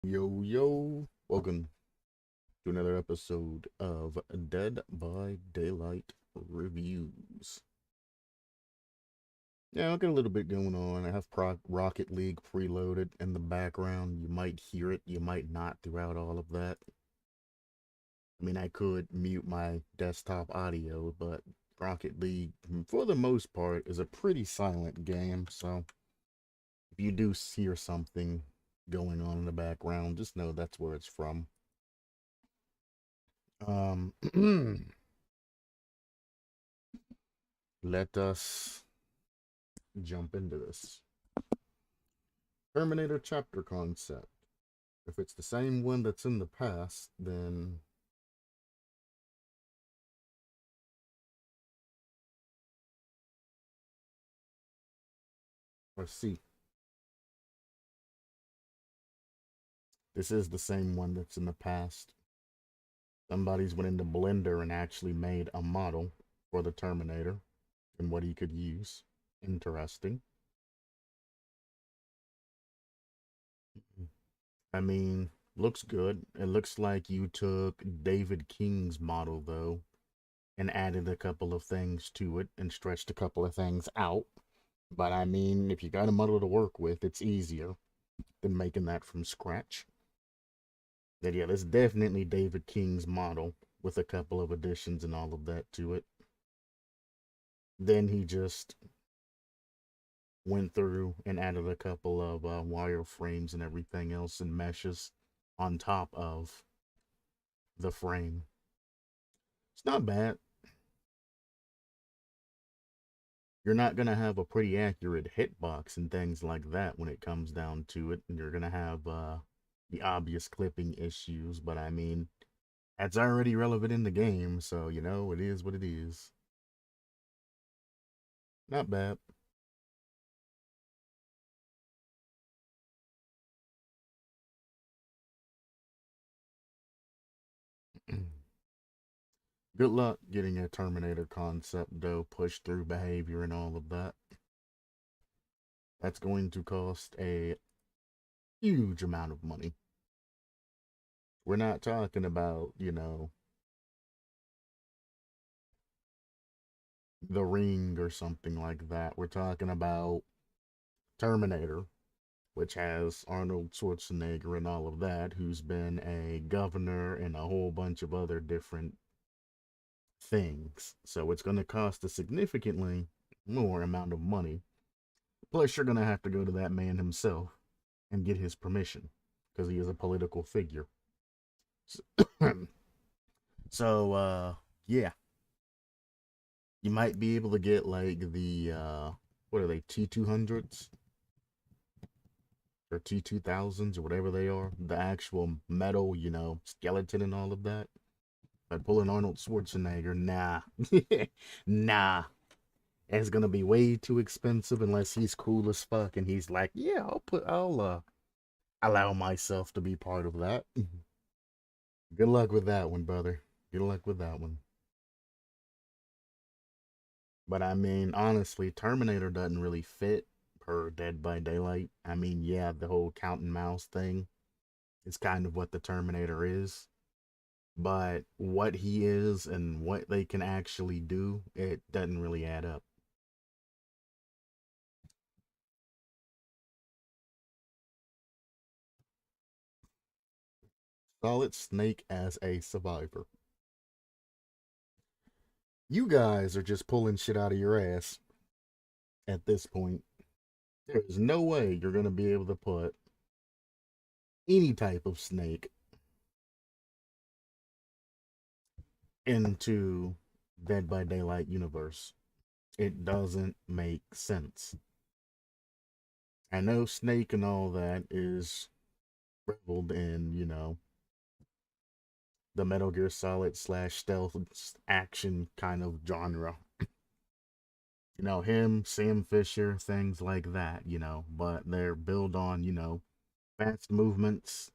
Yo, yo, welcome to another episode of Dead by Daylight Reviews. Yeah, I've got a little bit going on. I have Rocket League preloaded in the background. You might hear it, you might not throughout all of that. I mean, I could mute my desktop audio, but Rocket League, for the most part, is a pretty silent game, so if you do hear something going on in the background, just know that's where it's from. Um, let us jump into this. Terminator chapter concept. If it's the same one that's in the past, then let's see. This is the same one that's in the past. Somebody's went into Blender and actually made a model for the Terminator and what he could use. Interesting. I mean, looks good. It looks like you took David King's model, though, and added a couple of things to it and stretched a couple of things out. But I mean, if you got a model to work with, it's easier than making that from scratch. But yeah, that's definitely David King's model with a couple of additions and all of that to it. Then he just went through and added a couple of wireframes and everything else and meshes on top of the frame. It's not bad. You're not going to have a pretty accurate hitbox and things like that when it comes down to it. And you're going to have the obvious clipping issues. But I mean, that's already relevant in the game. So, you know, it is what it is. Not bad. Good luck getting a Terminator concept, though, pushed through behavior and all of that. That's going to cost a huge amount of money. We're not talking about, you know, The Ring or something like that. We're talking about Terminator, which has Arnold Schwarzenegger and all of that, who's been a governor and a whole bunch of other different things. So it's going to cost a significantly more amount of money. Plus, you're going to have to go to that man himself and get his permission because he is a political figure. So, yeah, you might be able to get like the what are they, T200s or T2000s or whatever they are, the actual metal, you know, skeleton and all of that. But pulling Arnold Schwarzenegger, nah, nah, it's gonna be way too expensive unless he's cool as fuck and he's like, yeah, I'll allow myself to be part of that. Good luck with that one, brother. Good luck with that one. But I mean, honestly, Terminator doesn't really fit per Dead by Daylight. I mean, yeah, the whole count and mouse thing is kind of what the Terminator is. But what he is and what they can actually do, it doesn't really add up. Solid Snake as a survivor. You guys are just pulling shit out of your ass at this point. There's no way you're going to be able to put any type of snake into Dead by Daylight universe. It doesn't make sense. I know Snake and all that is reveled in, you know, the Metal Gear Solid slash stealth action kind of genre. You know, him, Sam Fisher, things like that, you know, but they're built on, you know, fast movements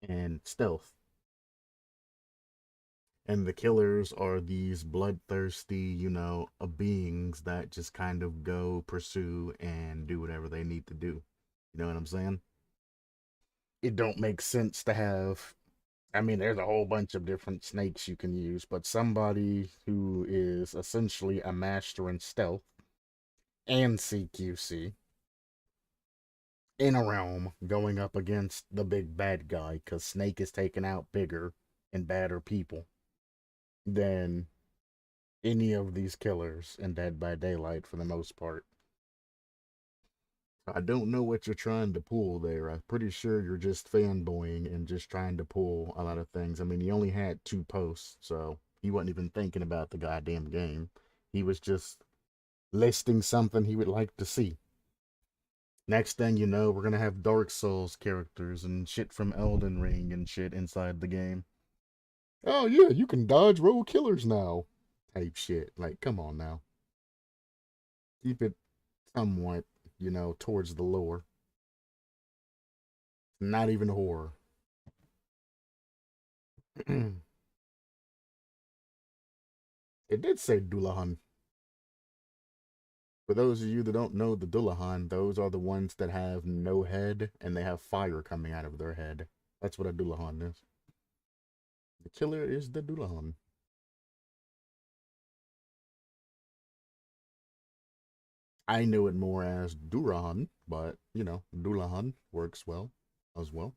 and stealth. And the killers are these bloodthirsty, you know, beings that just kind of go pursue and do whatever they need to do. You know what I'm saying? it don't make sense to have. I mean, there's a whole bunch of different snakes you can use, but somebody who is essentially a master in stealth and CQC in a realm going up against the big bad guy, because Snake is taking out bigger and badder people than any of these killers in Dead by Daylight for the most part. I don't know what you're trying to pull there. I'm pretty sure you're just fanboying and just trying to pull a lot of things. I mean, he only had 2 posts, so he wasn't even thinking about the goddamn game. He was just listing something he would like to see. Next thing you know, we're gonna have Dark Souls characters and shit from Elden Ring and shit inside the game. Oh yeah, you can dodge roll killers now. Type shit. Like, come on now. Keep it somewhat, towards the lore. Not even horror. It did say Dullahan. For those of you that don't know the Dullahan, those are the ones that have no head and they have fire coming out of their head. That's what a Dullahan is. The killer is the Dullahan. I knew it more as Durahan, but Dullahan works well as well.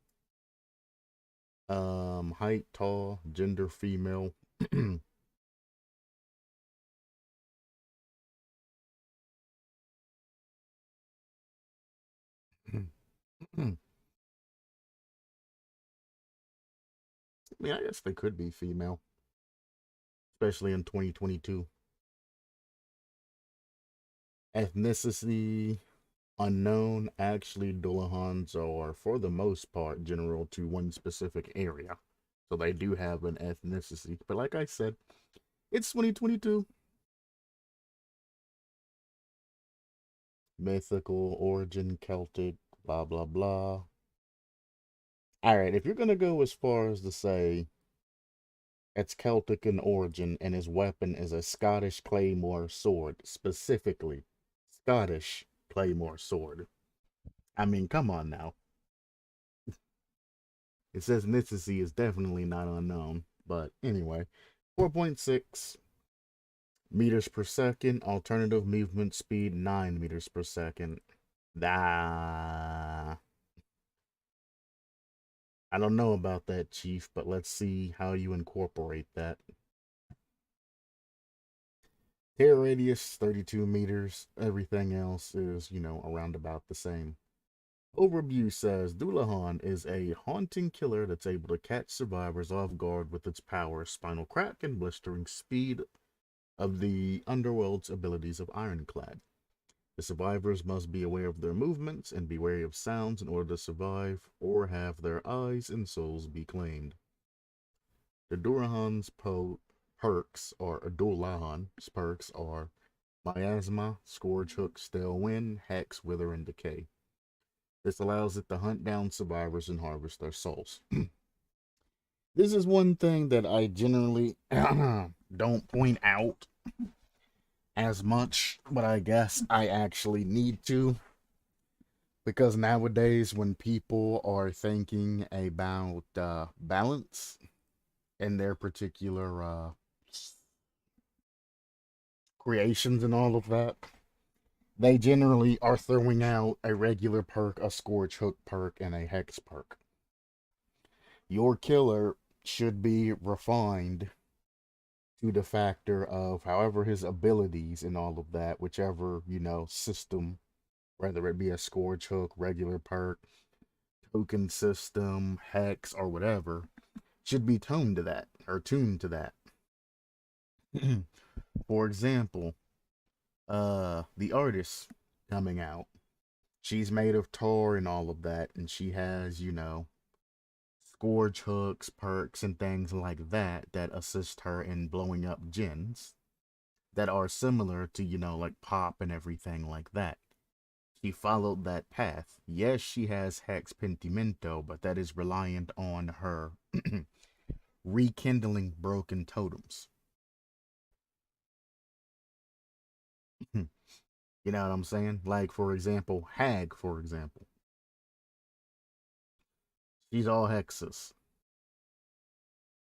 Height, tall, gender, female. I mean, I guess they could be female, especially in 2022. Ethnicity unknown. Actually, Dullahans are, for the most part, general to one specific area. So they do have an ethnicity. But like I said, it's 2022. Mythical, origin, Celtic, blah, blah, blah. Alright, if you're going to go as far as to say it's Celtic in origin and his weapon is a Scottish claymore sword, specifically Scottish claymore sword. I mean, come on now. It says ethnicity is definitely not unknown. But anyway, 4.6 meters per second, alternative movement speed 9 meters per second. Ah, I don't know about that, Chief, but let's see how you incorporate that. Tear radius 32 meters. Everything else is, around about the same. Overview says Dullahan is a haunting killer that's able to catch survivors off guard with its power, spinal crack, and blistering speed of the underworld's abilities of Ironclad. The survivors must be aware of their movements and be wary of sounds in order to survive or have their eyes and souls be claimed. The Durahan's perks, or Dullahan's perks, are Miasma, Scourge Hook, Stale Wind, Hex, Wither, and Decay. This allows it to hunt down survivors and harvest their souls. This is one thing that I generally don't point out as much, but I guess I actually need to. Because nowadays, when people are thinking about balance in their particular creations and all of that, they generally are throwing out a regular perk, a Scourge Hook perk, and a Hex perk. Your killer should be refined to the factor of however his abilities and all of that, whichever, system, whether it be a Scourge Hook, regular perk, token system, Hex, or whatever, should be toned to that, or tuned to that. For example, the artist coming out, she's made of tar and all of that, and she has, Scourge hooks, perks, and things like that that assist her in blowing up gens that are similar to, like pop and everything like that. She followed that path. Yes, she has Hex Pentimento, but that is reliant on her rekindling broken totems. You know what I'm saying? Like, for example, Hag, for example. She's all hexes.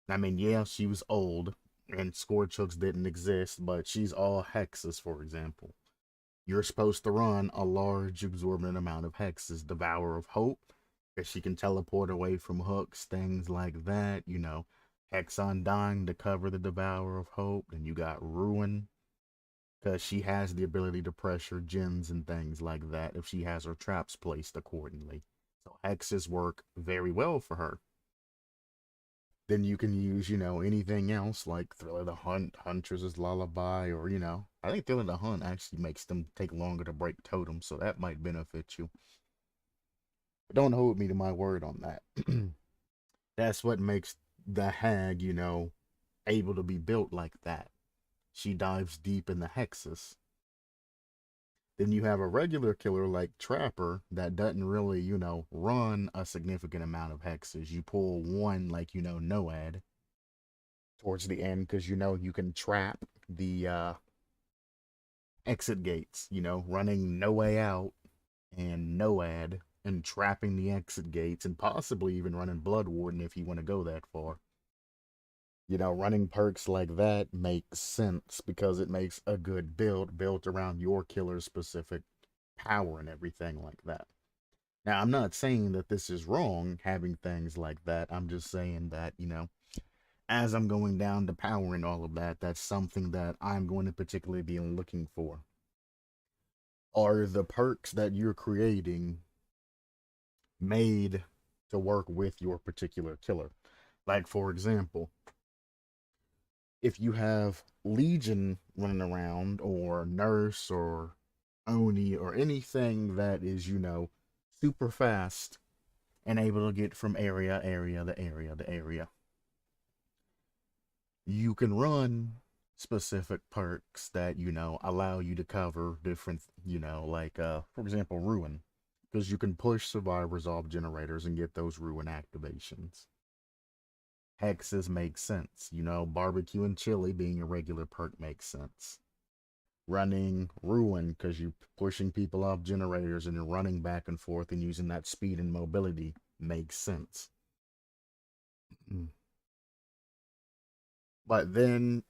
I mean, yeah, she was old and Scorch Hooks didn't exist, but she's all hexes, for example. You're supposed to run a large, exorbitant amount of hexes. Devourer of Hope, because she can teleport away from hooks, things like that. You know, Hex Undying to cover the Devourer of Hope. Then you got Ruin, because she has the ability to pressure gens and things like that if she has her traps placed accordingly. So hexes work very well for her. Then you can use, anything else like Thriller the Hunt, Huntress's Lullaby, or, I think Thriller the Hunt actually makes them take longer to break totems, so that might benefit you. But don't hold me to my word on that. That's what makes the Hag, able to be built like that. She dives deep in the hexes. Then you have a regular killer like Trapper that doesn't really, run a significant amount of hexes. You pull one like, Noad towards the end because you can trap the exit gates, running No Way Out and Noad and trapping the exit gates and possibly even running Blood Warden if you want to go that far. Running perks like that makes sense because it makes a good build built around your killer's specific power and everything like that. Now, I'm not saying that this is wrong having things like that. I'm just saying that, as I'm going down to power and all of that, that's something that I'm going to particularly be looking for. Are the perks that you're creating made to work with your particular killer? Like, for example, if you have Legion running around, or Nurse, or Oni, or anything that is, super fast and able to get from area, you can run specific perks that allow you to cover different, like for example, Ruin, because you can push survive resolve generators and get those Ruin activations. Hexes make sense. Barbecue and chili being a regular perk makes sense. Running Ruin because you're pushing people off generators and you're running back and forth and using that speed and mobility makes sense. But then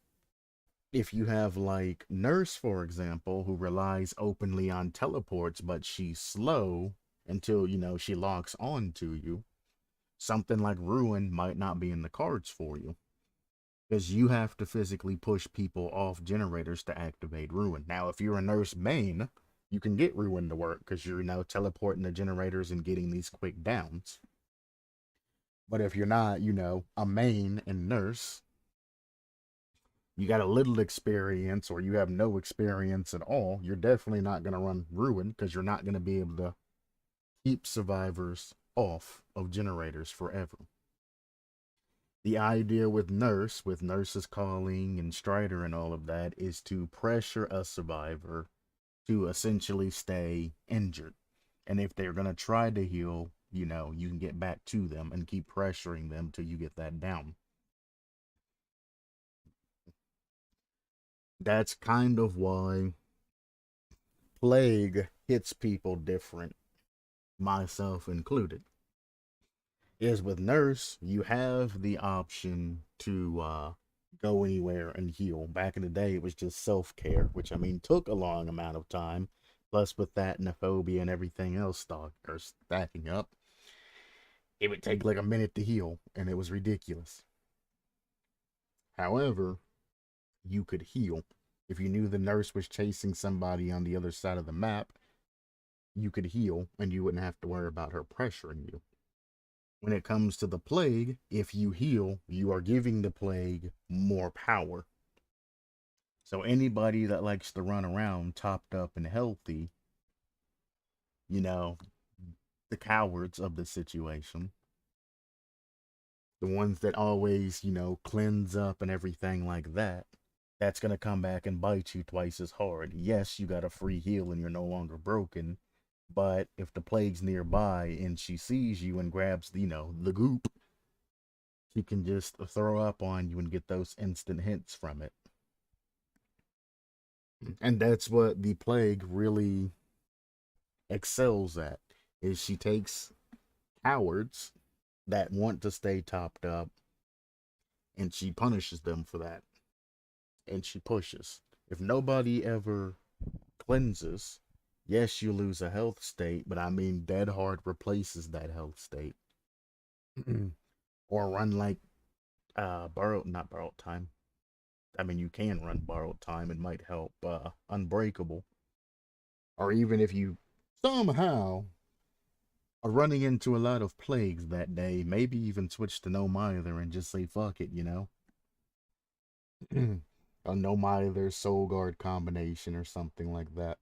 if you have like Nurse, for example, who relies openly on teleports, but she's slow until, she locks on to you, something like Ruin might not be in the cards for you. Because you have to physically push people off generators to activate Ruin. Now, if you're a Nurse main, you can get Ruin to work because you're now teleporting the generators and getting these quick downs. But if you're not, a main and Nurse, you got a little experience or you have no experience at all, you're definitely not going to run Ruin because you're not going to be able to keep survivors off of generators forever. The idea with Nurse's Calling and Strider and all of that is to pressure a survivor to essentially stay injured. And if they're going to try to heal, you can get back to them and keep pressuring them till you get that down. That's kind of why Plague hits people different, myself included. Is with Nurse, you have the option to go anywhere and heal. Back in the day, it was just self care, which I mean took a long amount of time. Plus, with that Nephobia and everything else stacking up, it would take like a minute to heal, and it was ridiculous. However, you could heal. If you knew the Nurse was chasing somebody on the other side of the map, you could heal, and you wouldn't have to worry about her pressuring you. When it comes to the Plague, if you heal, you are giving the Plague more power. So anybody that likes to run around topped up and healthy, you know, the cowards of the situation, the ones that always, cleanse up and everything like that, that's going to come back and bite you twice as hard. Yes, you got a free heal and you're no longer broken, but if the Plague's nearby and she sees you and grabs, the goop, she can just throw up on you and get those instant hits from it. And that's what the Plague really excels at, is she takes cowards that want to stay topped up, and she punishes them for that. And she pushes. If nobody ever cleanses, yes, you lose a health state, but I mean, Dead Hard replaces that health state. Or run like borrowed, not borrowed time. I mean, you can run borrowed time, it might help. Unbreakable. Or even if you somehow are running into a lot of plagues that day, maybe even switch to no mither and just say fuck it, you know? A no mither soul guard combination or something like that.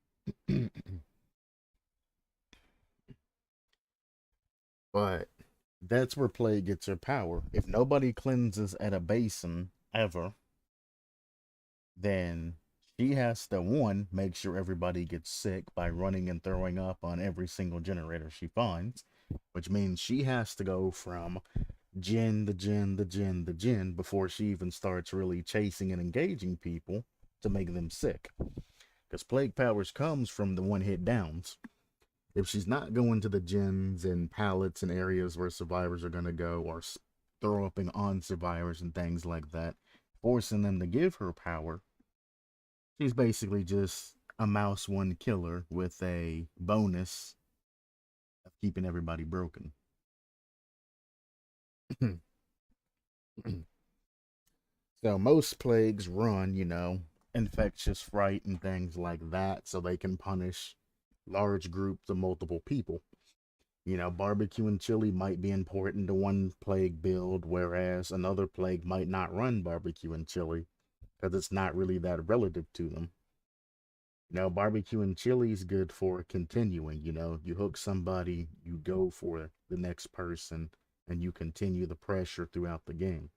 But that's where plague gets her power. If nobody cleanses at a basin ever, then she has to, one, make sure everybody gets sick by running and throwing up on every single generator she finds, which means she has to go from Jin, the Jin, the Jin, the Jin before she even starts really chasing and engaging people to make them sick. Because plague powers comes from the one hit downs. If she's not going to the gyms and pallets and areas where survivors are going to go, or throw upping on survivors and things like that, forcing them to give her power, she's basically just a mouse one killer with a bonus of keeping everybody broken. So most plagues run, infectious fright and things like that, so they can punish large groups of multiple people. Barbecue and chili might be important to one plague build, whereas another plague might not run barbecue and chili because it's not really that relative to them. Barbecue and chili is good for continuing. You hook somebody, you go for the next person, and you continue the pressure throughout the game.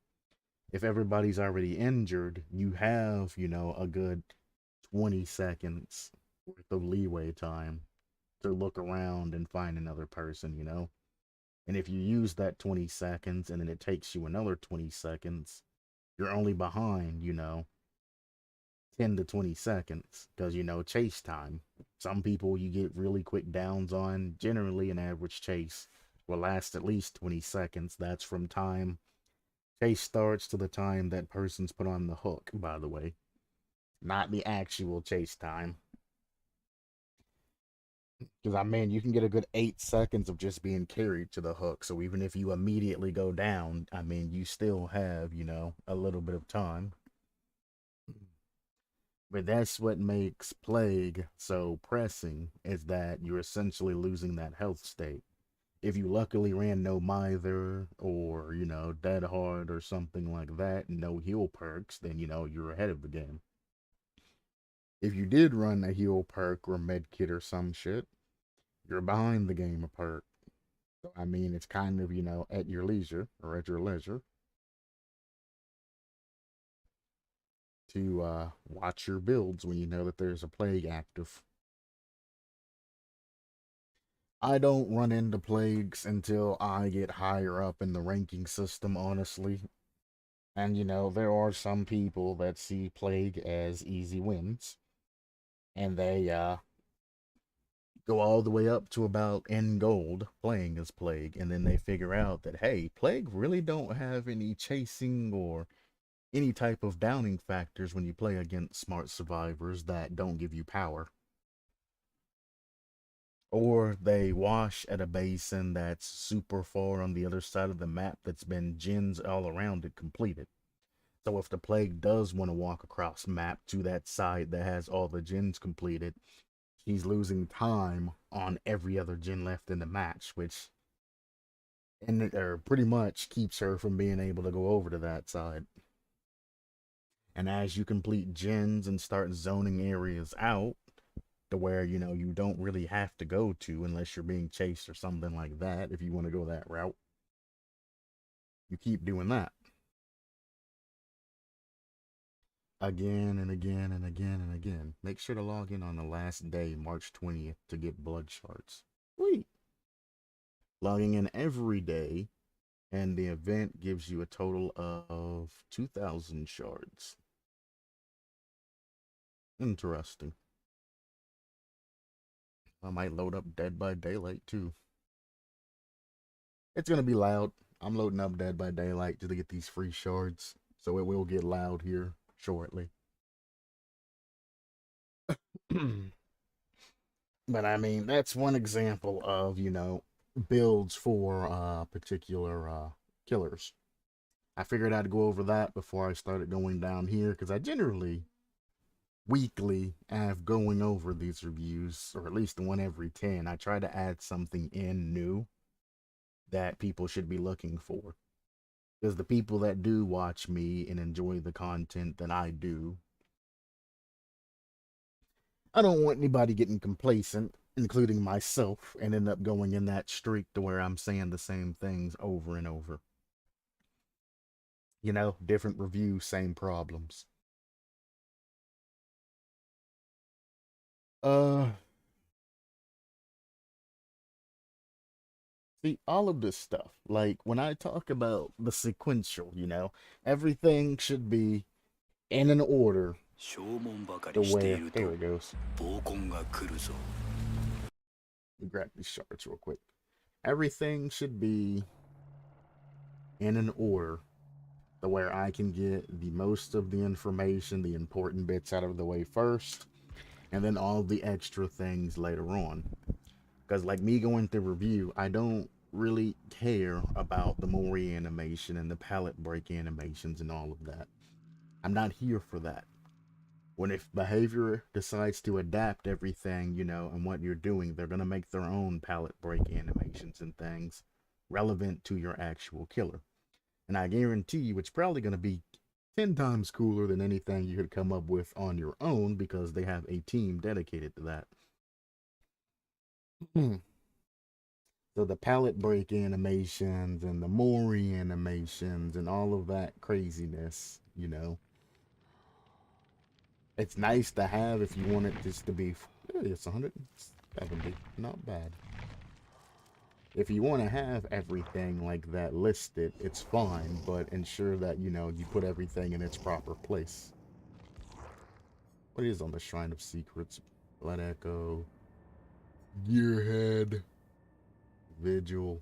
If everybody's already injured, you have, a good 20 seconds worth of leeway time to look around and find another person. And if you use that 20 seconds and then it takes you another 20 seconds, you're only behind, 10 to 20 seconds because, chase time. Some people you get really quick downs on. Generally, an average chase will last at least 20 seconds. That's from time chase starts to the time that person's put on the hook, by the way, not the actual chase time. Because I mean, you can get a good 8 seconds of just being carried to the hook. So even if you immediately go down, I mean, you still have, a little bit of time. But that's what makes plague so pressing, is that you're essentially losing that health state. If you luckily ran no mither or, dead hard or something like that, and no heal perks, then, you're ahead of the game. If you did run a heal perk or med kit or some shit, you're behind the game a perk. So, I mean, it's kind of, at your leisure or at your leisure to watch your builds when you know that there's a plague active. I don't run into plagues until I get higher up in the ranking system, honestly. And, there are some people that see plague as easy wins. And they go all the way up to about end gold playing as plague. And then they figure out that, hey, plague really don't have any chasing or any type of downing factors when you play against smart survivors that don't give you power. Or they wash at a basin that's super far on the other side of the map that's been gens all around it completed. So if the plague does want to walk across map to that side that has all the gens completed, she's losing time on every other gen left in the match, which or pretty much keeps her from being able to go over to that side. And as you complete gens and start zoning areas out to where, you don't really have to go to unless you're being chased or something like that, if you want to go that route, you keep doing that. Again and again and again and again. Make sure to log in on the last day, March 20th, to get blood shards. Sweet. Logging in every day, and the event gives you a total of 2,000 shards. Interesting. I might load up Dead by Daylight too. It's gonna be loud. I'm loading up Dead by Daylight just to get these free shards, so it will get loud here shortly. But I mean, that's one example of, builds for particular killers. I figured I'd go over that before I started going down here because I generally weekly have going over these reviews, or at least one every 10. I try to add something in new that people should be looking for. Because the people that do watch me and enjoy the content that I do, I don't want anybody getting complacent, including myself, and end up going in that streak to where I'm saying the same things over and over. Different reviews, same problems. Uh, See, all of this stuff, like when I talk about the sequential, everything should be in an order the way. There it goes. Let me grab these shards real quick. Everything should be in an order the where I can get the most of the information, the important bits out of the way first, and then all the extra things later on. Because, like me going through review, I don't really care about the Mori animation and the palette break animations and all of that. I'm not here for that. When if behavior decides to adapt everything, and what you're doing, they're going to make their own palette break animations and things relevant to your actual killer. And I guarantee you it's probably going to be 10 times cooler than anything you could come up with on your own because they have a team dedicated to that. So the palette break animations and the Mori animations and all of that craziness, it's nice to have if you want it just to be. It's 170, not bad. If you want to have everything like that listed, it's fine, but ensure that you put everything in its proper place. What is on the Shrine of Secrets? Blood Echo, Gearhead, Vigil,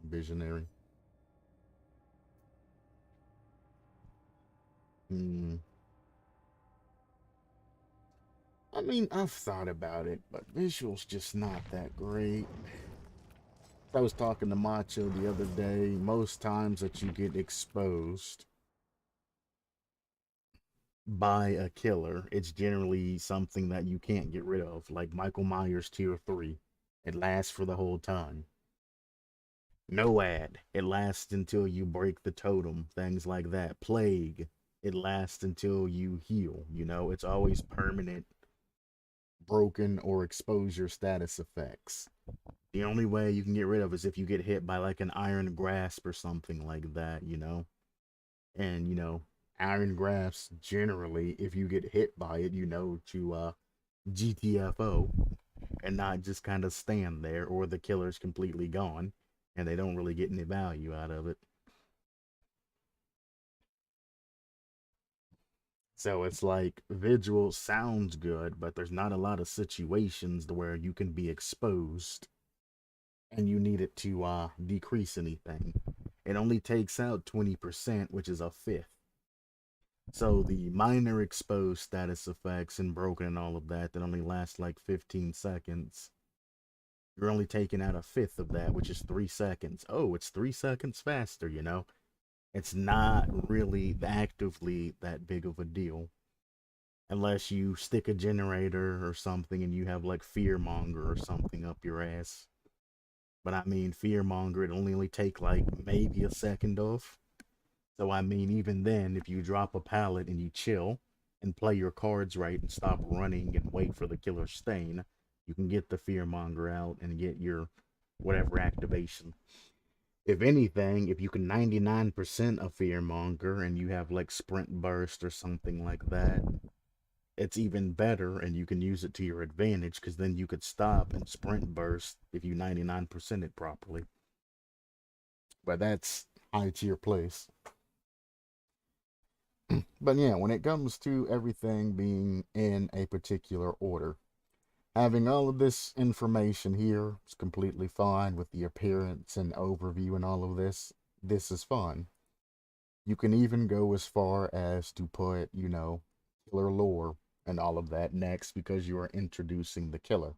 Visionary. I mean, I've thought about it, but Visual's just not that great. I was talking to Macho the other day. Most times that you get exposed by a killer, it's generally something that you can't get rid of, like Michael Myers Tier 3. It lasts for the whole time. No ad. It lasts until you break the totem, things like that. Plague. It lasts until you heal. It's always permanent, broken, or exposure status effects. The only way you can get rid of is if you get hit by like an iron grasp or something like that, And, iron grasps generally, if you get hit by it, to GTFO and not just kind of stand there, or the killer's completely gone and they don't really get any value out of it. So it's like Vigil sounds good, but there's not a lot of situations where you can be exposed and you need it to decrease anything. It only takes out 20%, which is a fifth. So the minor exposed status effects and broken and all of that only last like 15 seconds. You're only taking out a fifth of that, which is 3 seconds. Oh, it's 3 seconds faster, It's not really actively that big of a deal. Unless you stick a generator or something and you have like Fearmonger or something up your ass. But I mean, Fearmonger, it only take like maybe a second off. So I mean, even then, if you drop a pallet and you chill and play your cards right and stop running and wait for the killer stain, you can get the Fearmonger out and get your whatever activation. If anything, if you can 99% a Fearmonger and you have like Sprint Burst or something like that, it's even better and you can use it to your advantage because then you could stop and Sprint Burst if you 99% it properly. But that's high tier place. But yeah, when it comes to everything being in a particular order, having all of this information here is completely fine with the appearance and overview and all of this. this is fun. You can even go as far as to put, killer lore and all of that next because you are introducing the killer.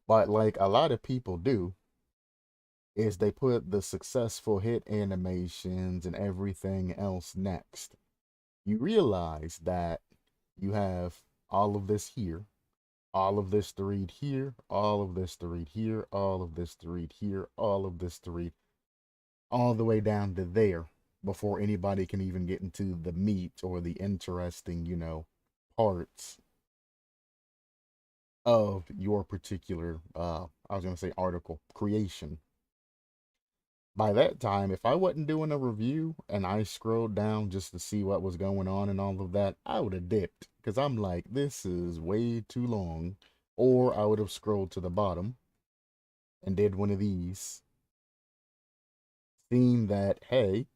But like a lot of people do, is they put the successful hit animations and everything else next. You realize that you have all of this here, all of this to read here, all of this to read here, all of this to read here, all of this to read all the way down to there before anybody can even get into the meat or the interesting, parts of your particular, I was going to say article creation. By that time, if I wasn't doing a review and I scrolled down just to see what was going on and all of that, I would have dipped because I'm like, this is way too long. Or I would have scrolled to the bottom and did one of these, seen that, hey,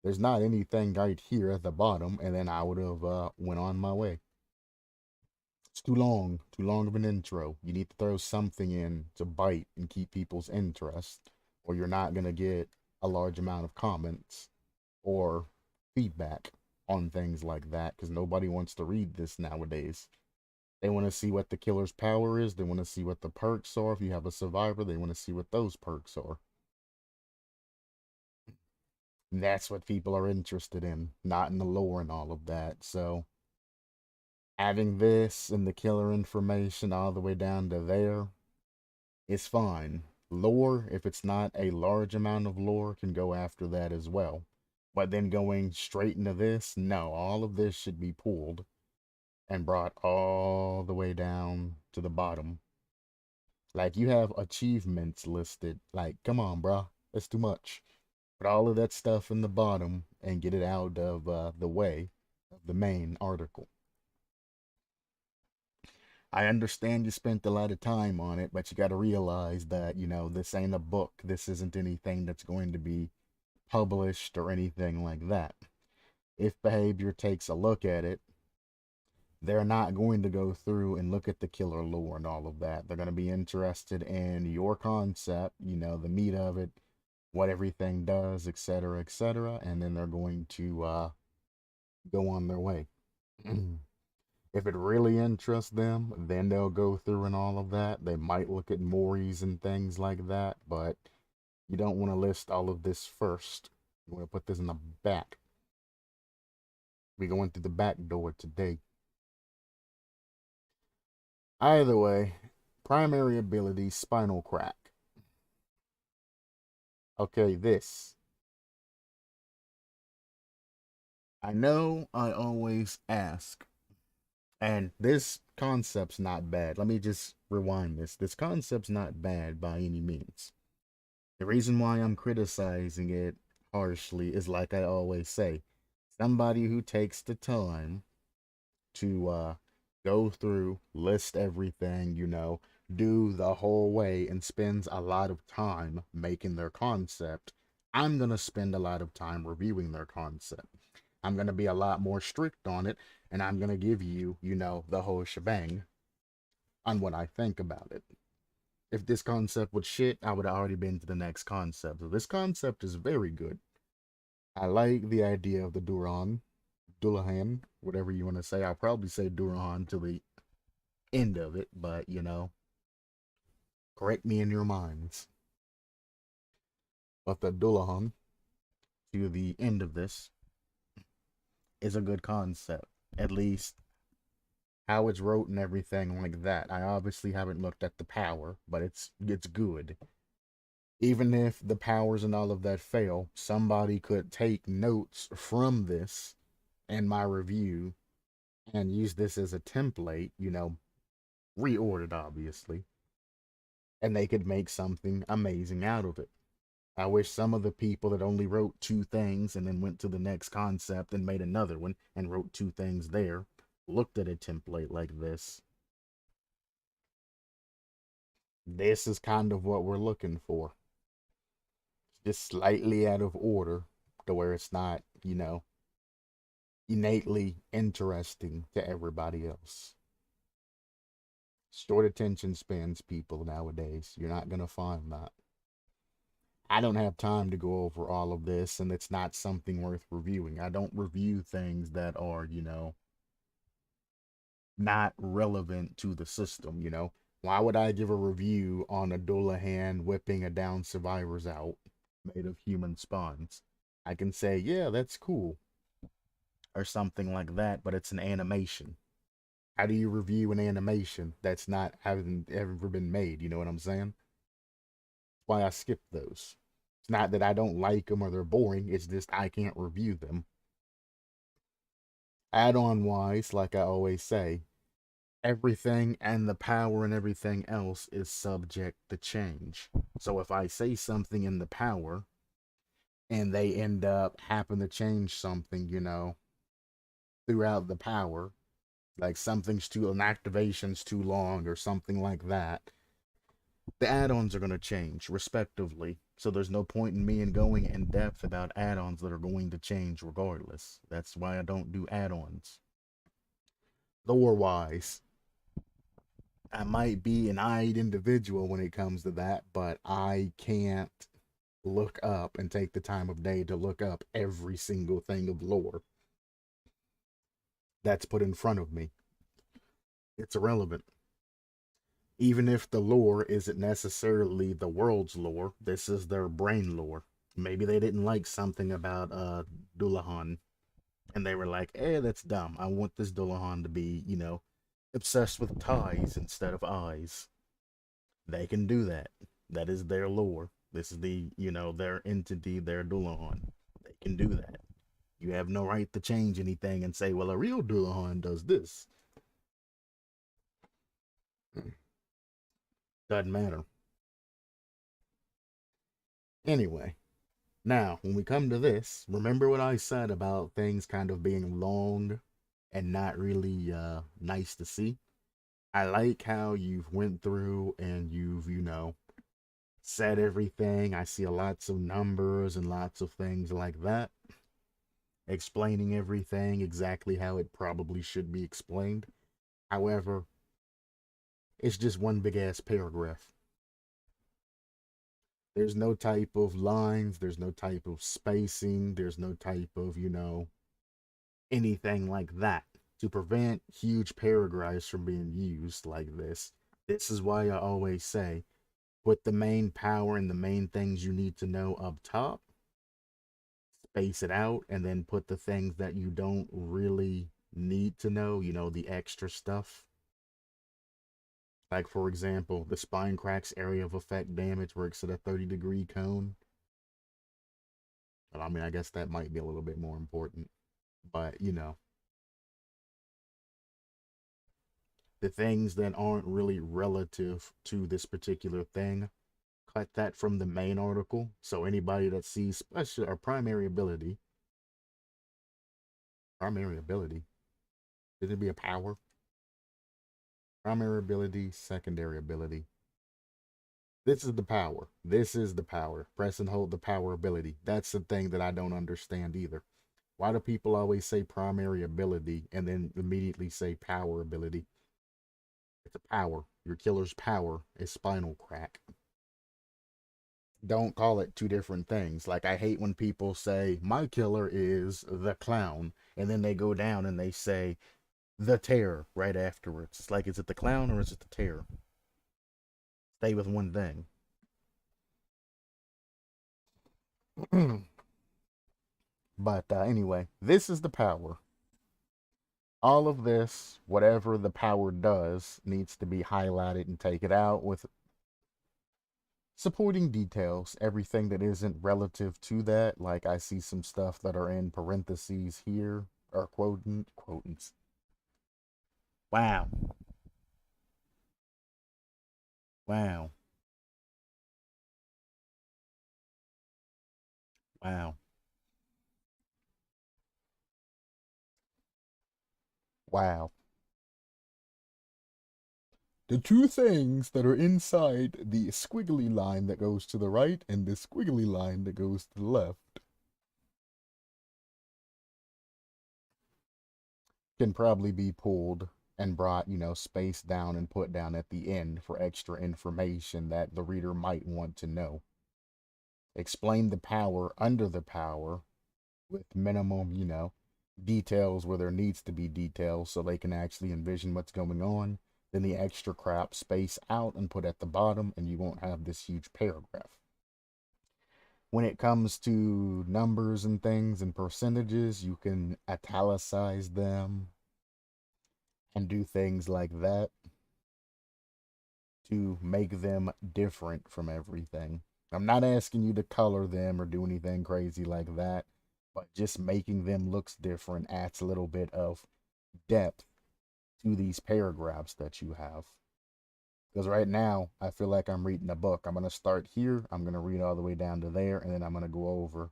there's not anything right here at the bottom, and then I would have went on my way. It's too long of an intro. You need to throw something in to bite and keep people's interest, or you're not going to get a large amount of comments or feedback on things like that because nobody wants to read this nowadays. They want to see what the killer's power is. They want to see what the perks are. If you have a survivor, they want to see what those perks are. And that's what people are interested in, not in the lore and all of that. So having this and the killer information all the way down to there is fine. Lore, if it's not a large amount of lore, can go after that as well. But then going straight into this, no, all of this should be pulled and brought all the way down to the bottom. Like you have achievements listed. Like, come on, bruh, that's too much. Put all of that stuff in the bottom and get it out of the way of the main article. I understand you spent a lot of time on it, but you got to realize that, this ain't a book. This isn't anything that's going to be published or anything like that. If Behavior takes a look at it, they're not going to go through and look at the killer lore and all of that. They're going to be interested in your concept, the meat of it, what everything does, etc., and then they're going to go on their way. If it really interests them, then they'll go through and all of that. They might look at Maury's and things like that, but you don't want to list all of this first. You want to put this in the back. We're going through the back door today. Either way, primary ability, spinal crack. Okay, this. I know I always ask, and this concept's not bad. Let me just rewind this. This concept's not bad by any means. The reason why I'm criticizing it harshly is like I always say, somebody who takes the time to go through, list everything, do the whole way, and spends a lot of time making their concept. I'm going to spend a lot of time reviewing their concept. I'm going to be a lot more strict on it, and I'm going to give you, the whole shebang on what I think about it. If this concept was shit, I would have already been to the next concept. So this concept is very good. I like the idea of the Dullahan, whatever you want to say. I'll probably say Durahan till the end of it, but correct me in your minds. But the Dullahan to the end of this is a good concept. At least how it's wrote and everything like that. I obviously haven't looked at the power, but it's good. Even if the powers and all of that fail, somebody could take notes from this and my review and use this as a template, reordered obviously, and they could make something amazing out of it. I wish some of the people that only wrote two things and then went to the next concept and made another one and wrote two things there looked at a template like this. This is kind of what we're looking for. Just slightly out of order to where it's not, innately interesting to everybody else. Short attention spans people nowadays. You're not going to find that. I don't have time to go over all of this, and it's not something worth reviewing. I don't review things that are, not relevant to the system. Why would I give a review on a Dullahan whipping a down survivors out made of human spawns? I can say, yeah, that's cool, or something like that, but it's an animation. How do you review an animation that's not having ever been made? You know what I'm saying? That's why I skip those. It's not that I don't like them or they're boring, it's just I can't review them. Add on wise, like I always say, everything and the power and everything else is subject to change. So if I say something in the power and they end up happen to change something, throughout the power, like an activation's too long or something like that, the add-ons are going to change respectively. So there's no point in me in going in depth about add-ons that are going to change regardless. That's why I don't do add-ons. Lore wise, I might be an eyed individual when it comes to that, but I can't look up and take the time of day to look up every single thing of lore that's put in front of me. It's irrelevant. Even if the lore isn't necessarily the world's lore, this is their brain lore. Maybe they didn't like something about Dullahan, and they were like, that's dumb. I want this Dullahan to be, obsessed with ties instead of eyes. They can do that. That is their lore. This is their entity, their Dullahan. They can do that. You have no right to change anything and say, well, a real Dullahan does this. Doesn't matter. Anyway, now, when we come to this, remember what I said about things kind of being long and not really nice to see? I like how you've went through and you've, said everything. I see lots of numbers and lots of things like that, explaining everything exactly how it probably should be explained. However, it's just one big ass paragraph. There's no type of lines, there's no type of spacing, there's no type of, anything like that to prevent huge paragraphs from being used like this. This is why I always say put the main power and the main things you need to know up top, space it out, and then put the things that you don't really need to know, the extra stuff. Like, for example, the spine cracks area of effect damage works at a 30-degree cone. Well, I mean, I guess that might be a little bit more important. But, the things that aren't really relative to this particular thing, cut that from the main article. So anybody that sees special or primary ability, should it be a power? Primary ability, secondary ability. This is the power. This is the power. Press and hold the power ability. That's the thing that I don't understand either. Why do people always say primary ability and then immediately say power ability? It's a power. Your killer's power is spinal crack. Don't call it two different things. Like, I hate when people say, my killer is the clown, and then they go down and they say, the terror right afterwards. It's like, is it the clown or is it the terror? Stay with one thing. But anyway, this is the power. All of this, whatever the power does, needs to be highlighted and taken out with supporting details. Everything that isn't relative to that, like I see some stuff that are in parentheses here, or quotants. Wow. Wow. Wow. Wow. The two things that are inside the squiggly line that goes to the right and the squiggly line that goes to the left can probably be pulled and brought, spaced down and put down at the end for extra information that the reader might want to know. explain the power under the power with minimum, details where there needs to be details so they can actually envision what's going on. Then the extra crap space out and put at the bottom, and you won't have this huge paragraph. When it comes to numbers and things and percentages, you can italicize them and do things like that to make them different from everything. I'm not asking you to color them or do anything crazy like that, but just making them looks different adds a little bit of depth to these paragraphs that you have. Because right now, I feel like I'm reading a book. I'm going to start here, I'm going to read all the way down to there, and then I'm going to go over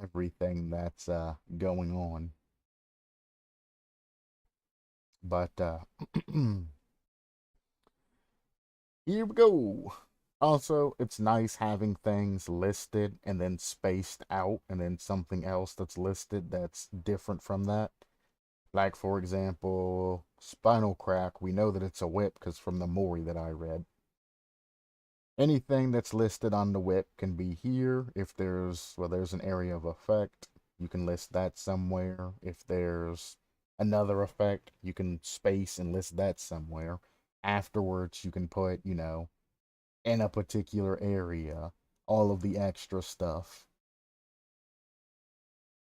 everything that's going on. But here we go. Also, it's nice having things listed and then spaced out, and then something else that's listed that's different from that. Like, for example, spinal crack. We know that it's a whip because from the Mori that I read. Anything that's listed on the whip can be here. If there's an area of effect, you can list that somewhere. If there's another effect, you can space and list that somewhere. Afterwards, you can put, in a particular area, all of the extra stuff.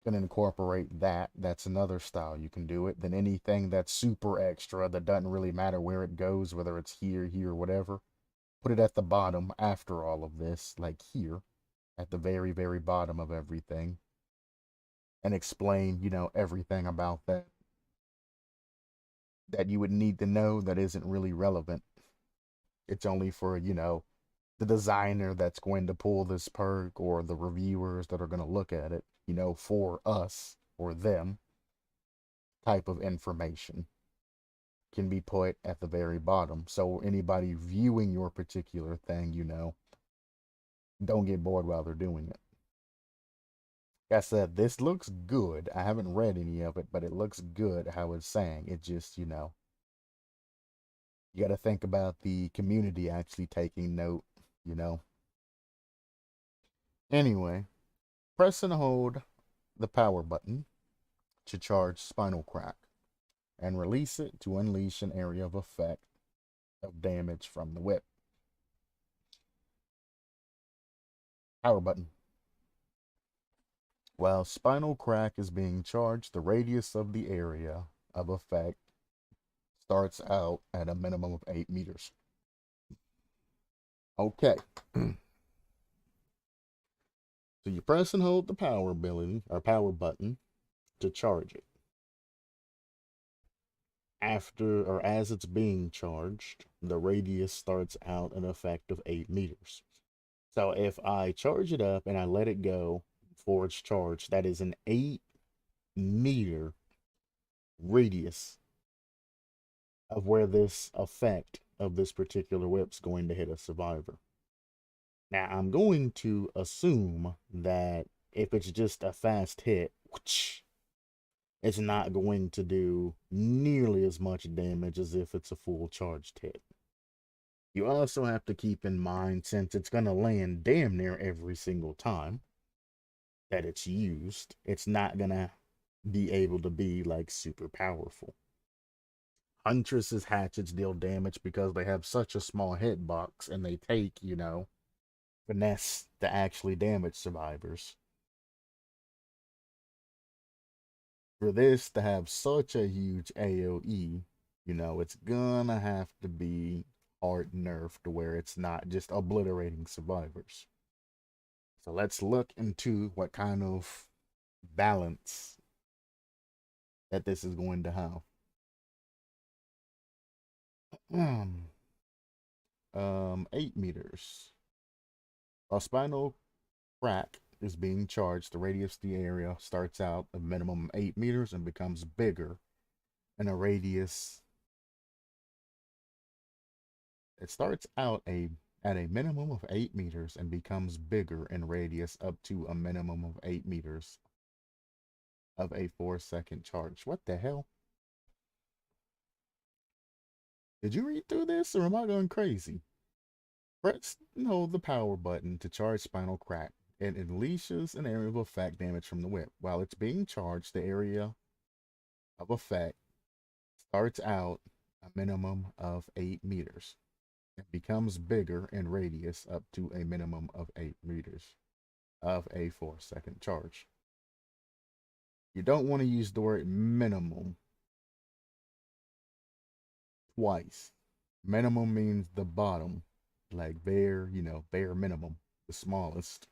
Can incorporate that. That's another style you can do it. Then anything that's super extra that doesn't really matter where it goes, whether it's here, whatever, put it at the bottom after all of this, like here, at the very, very bottom of everything, and explain, everything about that you would need to know that isn't really relevant. It's only for, the designer that's going to pull this perk or the reviewers that are going to look at it, for us or them type of information can be put at the very bottom. So anybody viewing your particular thing, don't get bored while they're doing it. Like I said, this looks good. I haven't read any of it, but it looks good how it's saying. It just, you got to think about the community actually taking note, you know. Anyway, press and hold the power button to charge Spinal Crack and release it to unleash an area of effect of damage from the whip. Power button. While Spinal Crack is being charged, the radius of the area of effect starts out at a minimum of 8 meters. Okay. So you press and hold the power ability or power button to charge it. After or as it's being charged, the radius starts out an effect of 8 meters. So if I charge it up and I let it go before it's charged, that is an 8-meter radius of where this effect of this particular whip's going to hit a survivor. Now, I'm going to assume that if it's just a fast hit, it's not going to do nearly as much damage as if it's a full charged hit. You also have to keep in mind, since it's going to land damn near every single time that it's used, it's not going to be able to be like super powerful. Huntress's hatchets deal damage because they have such a small hitbox and they take, finesse to actually damage survivors. For this to have such a huge AoE, it's gonna have to be hard nerfed to where it's not just obliterating survivors. So let's look into what kind of balance that this is going to have. 8 meters. A spinal crack is being charged. The radius of the area starts out a minimum 8 meters and becomes bigger in a radius. It starts out at a minimum of 8 meters and becomes bigger in radius up to a minimum of 8 meters of a 4-second charge. What the hell? Did you read through this or am I going crazy? Press, the power button to charge Spinal Crack. It unleashes an area of effect damage from the whip. While it's being charged, the area of effect starts out a minimum of 8 meters. It becomes bigger in radius up to a minimum of 8 meters of a 4-second charge. You don't want to use the word minimum twice. Minimum means the bottom, like bare, bare minimum, the smallest.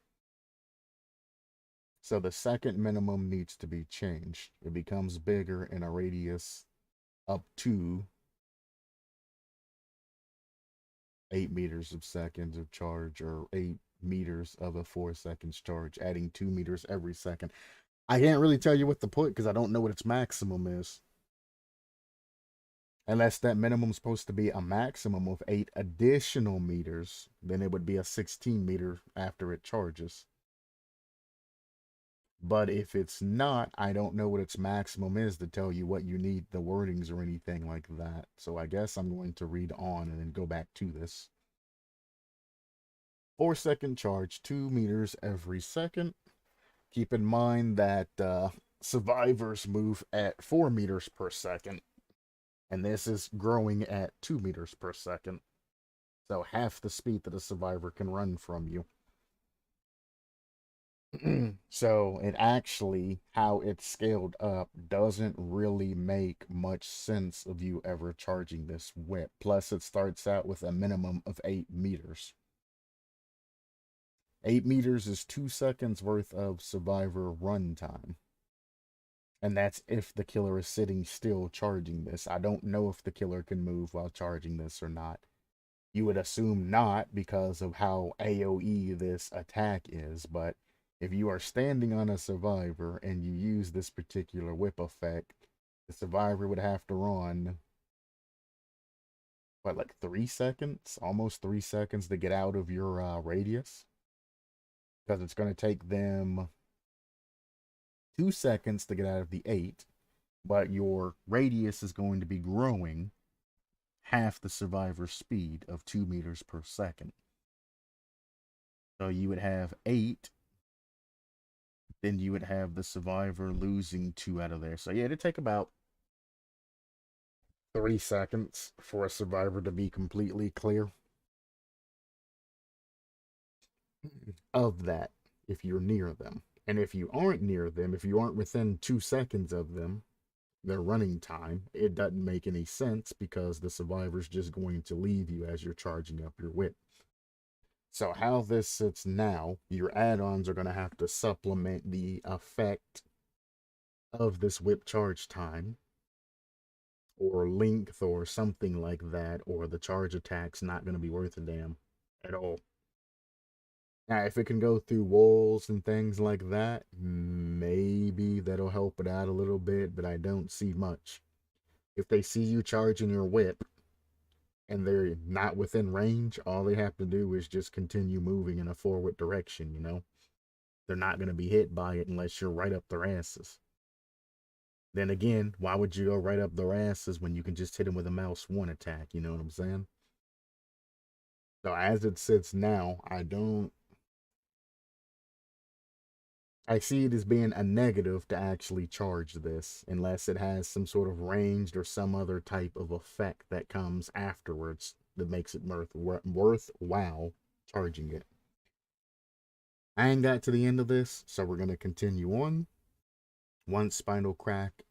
So the second minimum needs to be changed. It becomes bigger in a radius up to 8 meters of seconds of charge, or 8 meters of a 4 seconds charge, adding 2 meters every second. I can't really tell you what to put because I don't know what its maximum is. Unless that minimum is supposed to be a maximum of 8 additional meters, then it would be a 16 meter after it charges. But if it's not, I don't know what its maximum is to tell you what you need the wordings or anything like that. So I guess I'm going to read on and then go back to this. 4-second charge, 2 meters every second. Keep in mind that survivors move at 4 meters per second, and this is growing at 2 meters per second. So half the speed that a survivor can run from you. So it actually, how it's scaled up doesn't really make much sense of you ever charging this whip. Plus, it starts out with a minimum of 8 meters. 8 meters is 2 seconds worth of survivor run time. And that's if the killer is sitting still charging this. I don't know if the killer can move while charging this or not. You would assume not because of how AoE this attack is, but if you are standing on a survivor and you use this particular whip effect, the survivor would have to run, what, like 3 seconds? Almost 3 seconds to get out of your radius? Because it's going to take them 2 seconds to get out of the 8, but your radius is going to be growing half the survivor's speed of 2 meters per second. So you would have 8, then you would have the survivor losing 2 out of there. So yeah, it'd take about 3 seconds for a survivor to be completely clear of that if you're near them. And if you aren't near them, if you aren't within 2 seconds of them, their running time, it doesn't make any sense because the survivor's just going to leave you as you're charging up your whip. So how this sits now, your add-ons are going to have to supplement the effect of this whip charge time or length or something like that, or the charge attack's not going to be worth a damn at all. Now, if it can go through walls and things like that, maybe that'll help it out a little bit, but I don't see much. If they see you charging your whip and they're not within range, all they have to do is just continue moving in a forward direction. They're not going to be hit by it unless you're right up their asses. Then again, why would you go right up their asses when you can just hit them with a mouse 1 attack? You know what I'm saying? So as it sits now, I see it as being a negative to actually charge this, unless it has some sort of ranged or some other type of effect that comes afterwards that makes it worthwhile charging it. I ain't got to the end of this, so we're going to continue on. Once Spinal Crack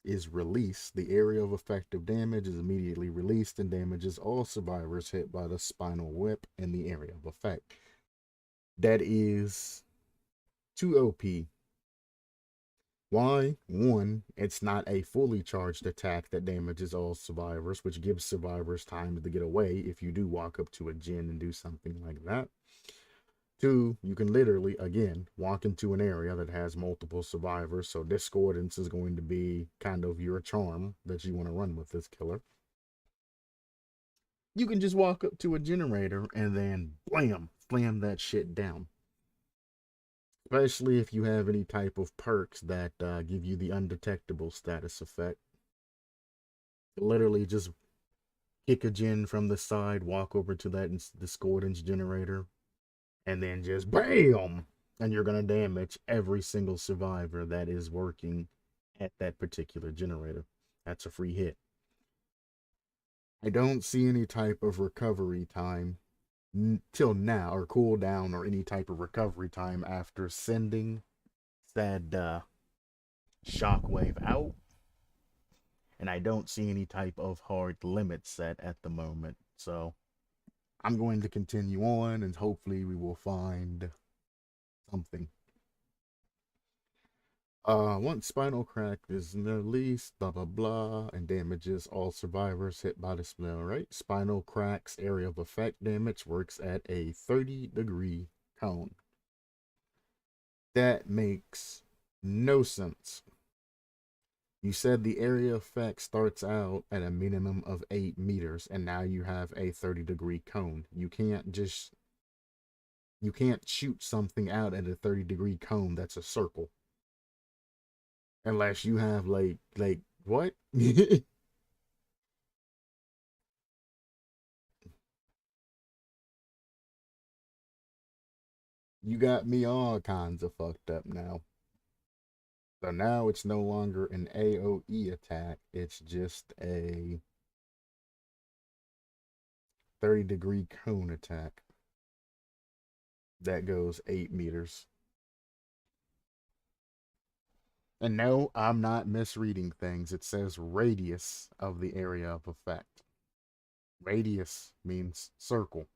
is released, the area of effective damage is immediately released and damages all survivors hit by the spinal whip in the area of effect. That is 2 OP. Why? 1, it's not a fully charged attack that damages all survivors, which gives survivors time to get away if you do walk up to a gen and do something like that. 2, you can literally, again, walk into an area that has multiple survivors, so discordance is going to be kind of your charm that you want to run with this killer. You can just walk up to a generator and then blam, slam that shit down. Especially if you have any type of perks that give you the undetectable status effect. Literally just kick a gen from the side, walk over to that discordance generator, and then just BAM! And you're going to damage every single survivor that is working at that particular generator. That's a free hit. I don't see any type of recovery time till now, or cooldown, or any type of recovery time after sending said shockwave out. And I don't see any type of hard limit set at the moment. So I'm going to continue on, and hopefully we will find something. Once Spinal Crack is released, blah blah blah, and damages all survivors hit by the spell, right? Spinal Crack's area of effect damage works at a 30-degree cone. That makes no sense. You said the area effect starts out at a minimum of 8 meters, and now you have a 30-degree cone. You can't shoot something out at a 30-degree cone that's a circle. Unless you have like what? You got me all kinds of fucked up now. So now it's no longer an AoE attack, it's just a 30-degree cone attack that goes 8 meters. And no, I'm not misreading things. It says radius of the area of effect. Radius means circle.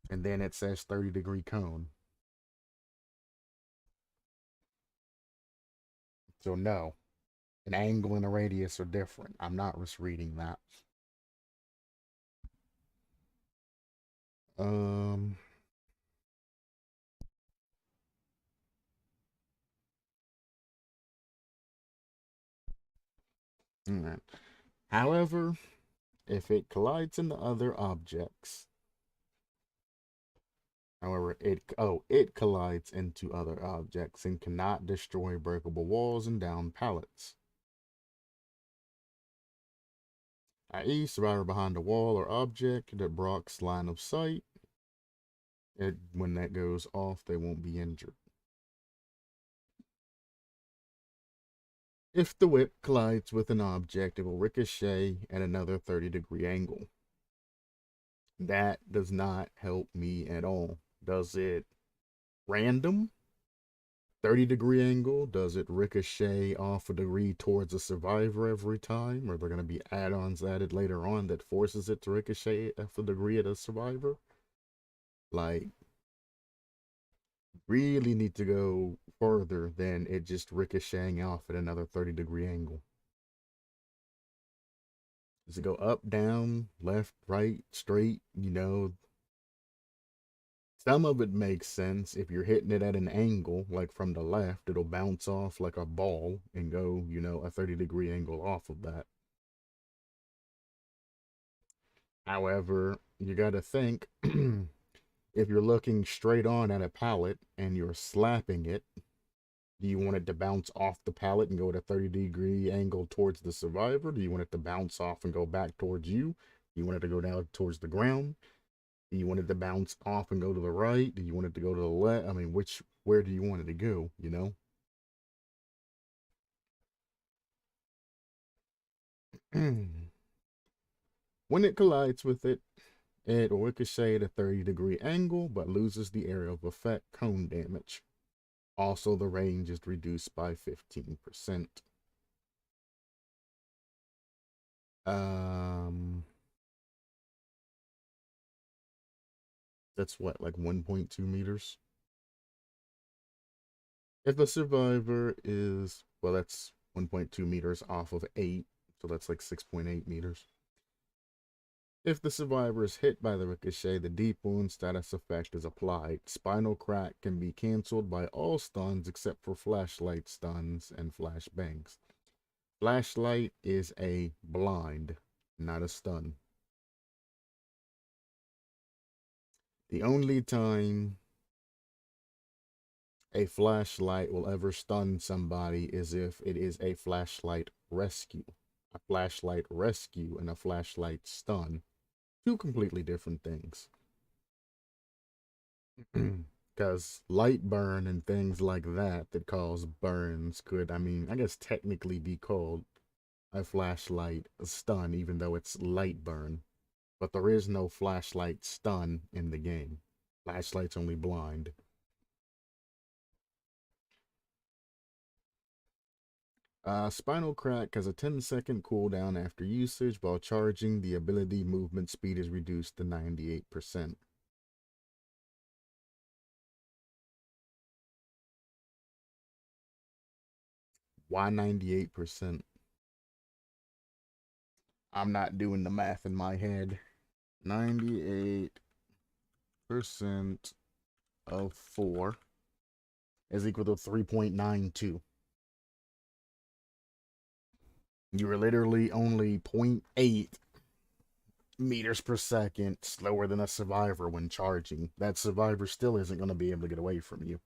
And then it says 30-degree cone. So no, an angle and a radius are different. I'm not misreading that. Um, Alright. However, if it collides into other objects, it collides into other objects and cannot destroy breakable walls and down pallets. I.e., survivor behind a wall or object that blocks line of sight. When that goes off, they won't be injured. If the whip collides with an object, it will ricochet at another 30-degree angle. That does not help me at all. Does it random? 30-degree angle? Does it ricochet off a degree towards a survivor every time? Or are there going to be add-ons added later on that forces it to ricochet off a degree at a survivor? Like, really need to go further than it just ricocheting off at another 30-degree angle. Does it go up, down, left, right, straight? You know, some of it makes sense. If you're hitting it at an angle, like from the left, it'll bounce off like a ball and go, you know, a 30-degree angle off of that. However, you gotta think, if you're looking straight on at a pallet and you're slapping it, do you want it to bounce off the pallet and go at a 30-degree angle towards the survivor? Do you want it to bounce off and go back towards you? Do you want it to go down towards the ground? Do you want it to bounce off and go to the right? Do you want it to go to the left? I mean, where do you want it to go, you know? When it collides with it, it will ricochet at a 30-degree angle, but loses the area of effect cone damage. Also, the range is reduced by 15%. That's what, like 1.2 meters? If a survivor is, well, that's 1.2 meters off of 8, so that's like 6.8 meters. If the survivor is hit by the ricochet, the deep wound status effect is applied. Spinal crack can be cancelled by all stuns except for flashlight stuns and flashbangs. Flashlight is a blind, not a stun. The only time a flashlight will ever stun somebody is if it is a flashlight rescue. A flashlight rescue and a flashlight stun. Two completely different things. Because light burn and things like that cause burns could, I mean, I guess technically be called a flashlight stun, even though it's light burn. But there is no flashlight stun in the game. Flashlight's only blind. Spinal Crack has a 10-second cooldown after usage. While charging, the ability movement speed is reduced to 98%. Why 98%? I'm not doing the math in my head. 98% of 4 is equal to 3.92. You were literally only 0.8 meters per second slower than a survivor when charging. That survivor still isn't going to be able to get away from you.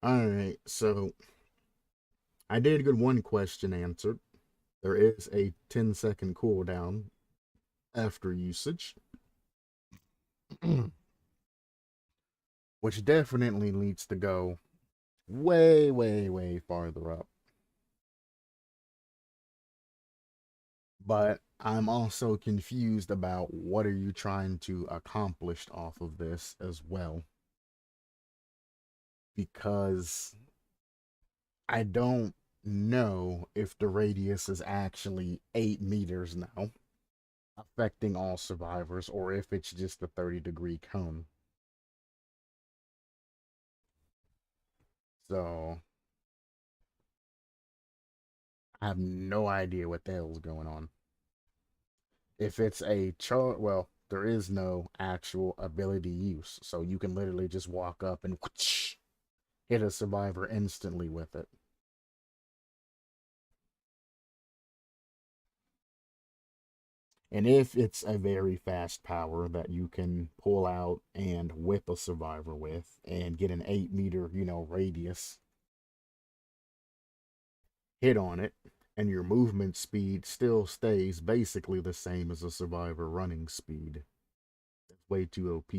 Alright, so I did get one question answered. There is a 10-second cooldown after usage. Which definitely needs to go way, way, way farther up. But I'm also confused about what are you trying to accomplish off of this as well. Because I don't know if the radius is actually 8 meters now, affecting all survivors, or if it's just a 30-degree cone. So I have no idea what the hell's going on. If it's a chart, well, there is no actual ability use, so you can literally just walk up and whoosh, hit a survivor instantly with it. And if it's a very fast power that you can pull out and whip a survivor with and get an 8 meter, radius hit on it, and your movement speed still stays basically the same as a survivor running speed, that's way too OP.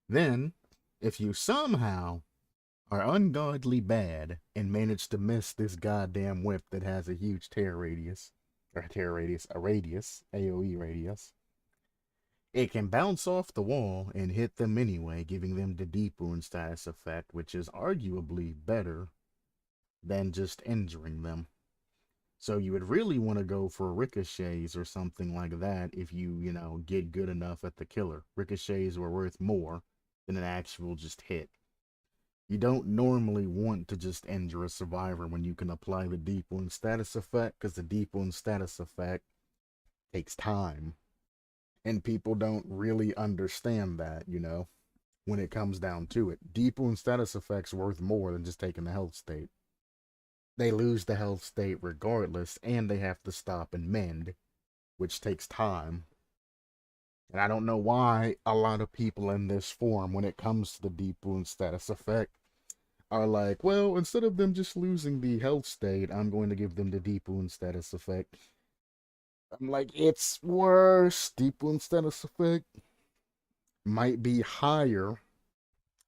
Then, if you somehow are ungodly bad and manage to miss this goddamn whip that has a huge a radius, AoE radius, it can bounce off the wall and hit them anyway, giving them the deep wound status effect, which is arguably better than just injuring them. So you would really want to go for ricochets or something like that if you get good enough at the killer. Ricochets were worth more than an actual just hit. You don't normally want to just injure a survivor when you can apply the deep wound status effect, because the deep wound status effect takes time. And people don't really understand that, when it comes down to it. Deep wound status effects worth more than just taking the health state. They lose the health state regardless, and they have to stop and mend, which takes time. And I don't know why a lot of people in this forum, when it comes to the deep wound status effect, are like, well, instead of them just losing the health state, I'm going to give them the deep wound status effect. I'm like, it's worse. Deep wound status effect might be higher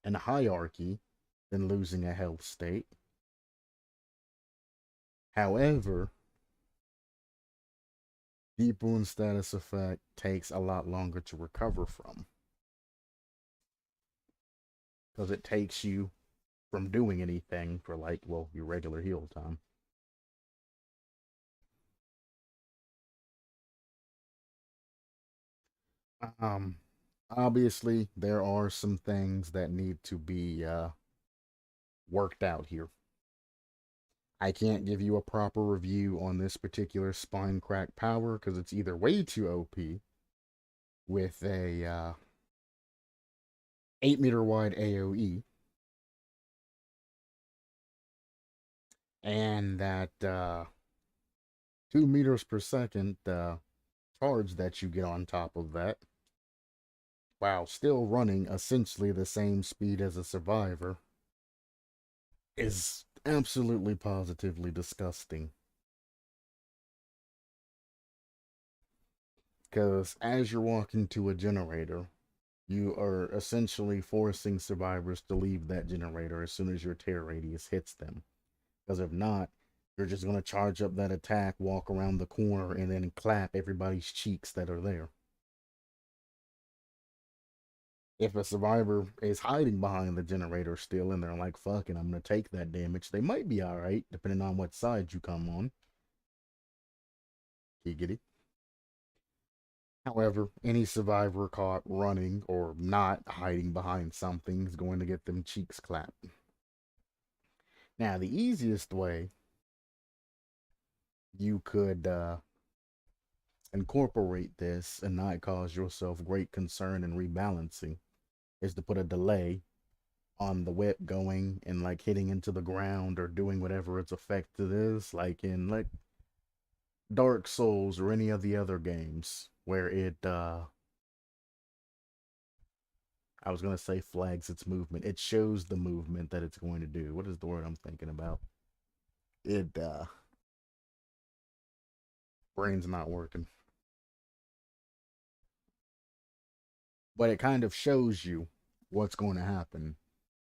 in hierarchy than losing a health state. However, deep wound status effect takes a lot longer to recover from, because it takes you from doing anything for your regular heal time. Um, Obviously there are some things that need to be worked out here. I can't give you a proper review on this particular spine crack power because it's either way too OP with a 8 meter wide AoE and that 2 meters per second charge that you get on top of that, while still running essentially the same speed as a survivor is absolutely positively disgusting. Because as you're walking to a generator, you are essentially forcing survivors to leave that generator as soon as your tear radius hits them. Because if not, you're just going to charge up that attack, walk around the corner, and then clap everybody's cheeks that are there. If a survivor is hiding behind the generator still and they're like, fucking, I'm going to take that damage, they might be alright, depending on what side you come on. Giggity. However, any survivor caught running or not hiding behind something is going to get them cheeks clapped. Now, the easiest way you could incorporate this and not cause yourself great concern and rebalancing is to put a delay on the whip going and like hitting into the ground or doing whatever its effect is, like in like Dark Souls or any of the other games where it I was gonna say flags its movement. It shows the movement that it's going to do. What is the word I'm thinking about? It brain's not working. But it kind of shows you what's going to happen.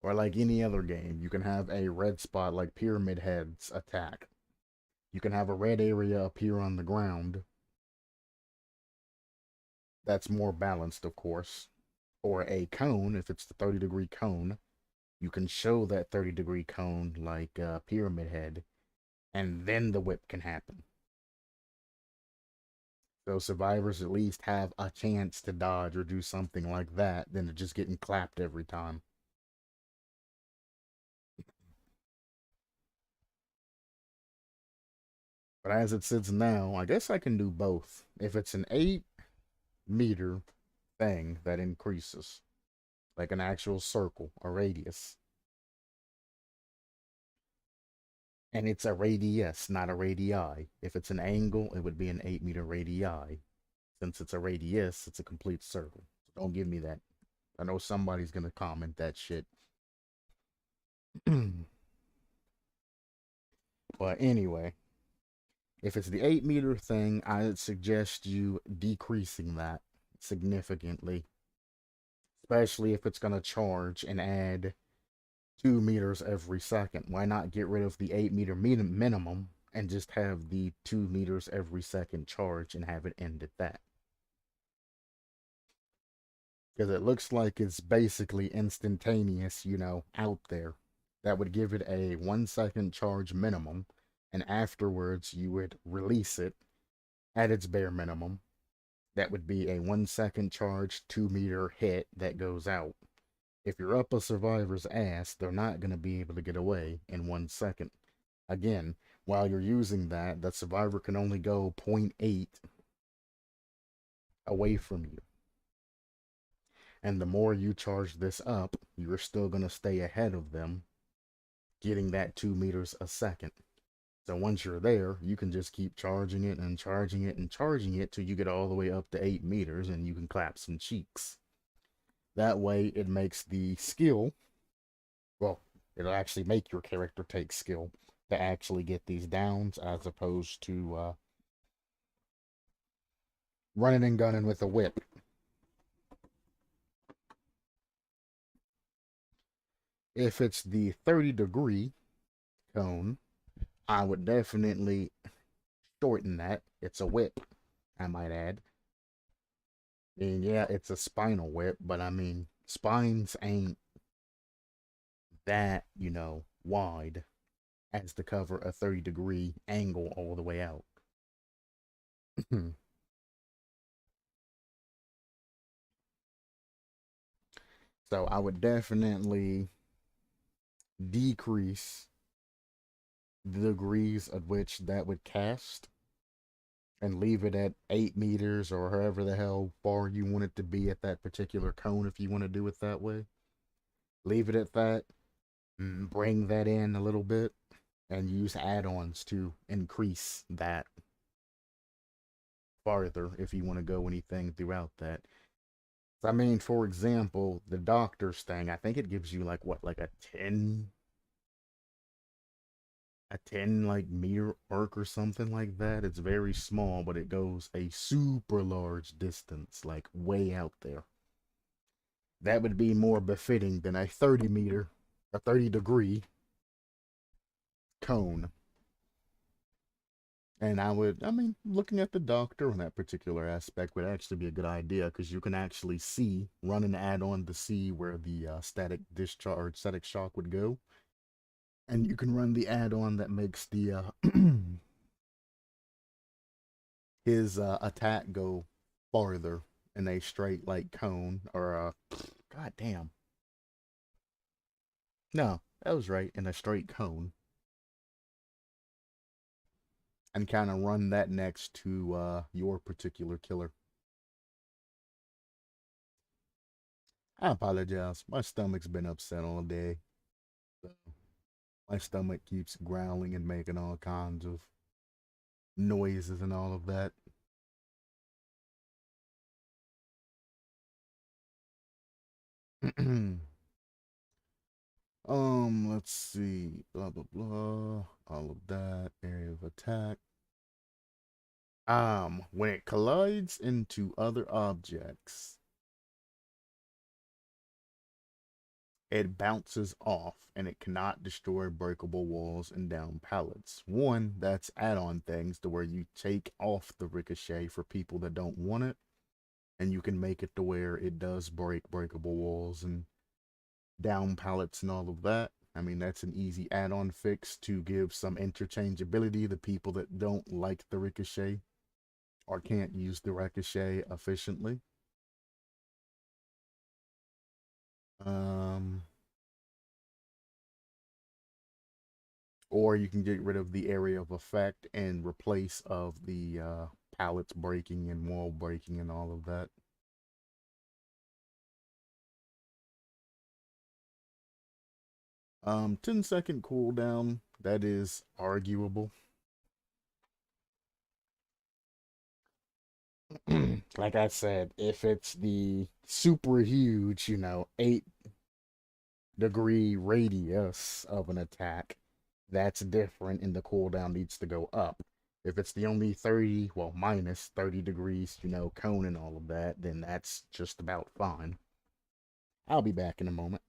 Or like any other game, you can have a red spot like Pyramid Heads attack. You can have a red area appear on the ground. That's more balanced, of course. Or a cone, if it's the 30-degree cone, you can show that 30-degree cone like Pyramid Head, and then the whip can happen. So survivors at least have a chance to dodge or do something like that than to just getting clapped every time. But as it sits now, I guess I can do both. If it's an 8-meter thing that increases, like an actual circle, a radius, and it's a radius, not a radii. If it's an angle, it would be an 8-meter radii. Since it's a radius, it's a complete circle. So don't give me that. I know somebody's gonna comment that shit. But anyway, if it's the 8-meter thing, I'd suggest you decreasing that significantly, especially if it's going to charge and add 2 meters every second. Why not get rid of the 8-meter minimum and just have the 2 meters every second charge and have it end at that? Because it looks like it's basically instantaneous, out there. That would give it a 1 second charge minimum, and afterwards you would release it at its bare minimum. That would be a 1 second charge, 2 meter hit that goes out. If you're up a survivor's ass, they're not going to be able to get away in 1 second. Again, while you're using that, the survivor can only go 0.8 away from you. And the more you charge this up, you're still going to stay ahead of them, getting that 2 meters a second. So once you're there, you can just keep charging it and charging it and charging it till you get all the way up to 8 meters and you can clap some cheeks. That way it makes the skill, well, it'll actually make your character take skill to actually get these downs as opposed to running and gunning with a whip. If it's the 30-degree cone, I would definitely shorten that. It's a whip, I might add. And yeah, it's a spinal whip, but I mean, spines ain't that, wide as to cover a 30-degree angle all the way out. So I would definitely decrease the degrees at which that would cast and leave it at 8 meters or however the hell far you want it to be at that particular cone if you want to do it that way. Leave it at that, bring that in a little bit, and use add-ons to increase that farther if you want to go anything throughout that. I mean, for example, the doctor's thing, I think it gives you like what, like a 10 like meter arc or something like that. It's very small, but it goes a super large distance, like way out there. That would be more befitting than a 30 meter, a 30-degree cone. And I mean, looking at the doctor on that particular aspect would actually be a good idea because you can actually see, run an add-on to see where the static discharge, static shock would go. And you can run the add-on that makes the his attack go farther in a straight like cone or god damn. No, that was right, in a straight cone. And kind of run that next to your particular killer. I apologize. My stomach's been upset all day. So my stomach keeps growling and making all kinds of noises and all of that. Let's see. Blah blah blah. All of that. Area of attack. When it collides into other objects, it bounces off and it cannot destroy breakable walls and down pallets. One, that's add-on things to where you take off the ricochet for people that don't want it, and you can make it to where it does break breakable walls and down pallets and all of that. I mean, that's an easy add-on fix to give some interchangeability to people that don't like the ricochet or can't use the ricochet efficiently. Um, or you can get rid of the area of effect and replace of the pallets breaking and wall breaking and all of that. 10-second cooldown, that is arguable. Like I said, if it's the super huge, 8-degree radius of an attack, that's different and the cooldown needs to go up. If it's the only 30, well, minus 30 degrees, cone and all of that, then that's just about fine. I'll be back in a moment.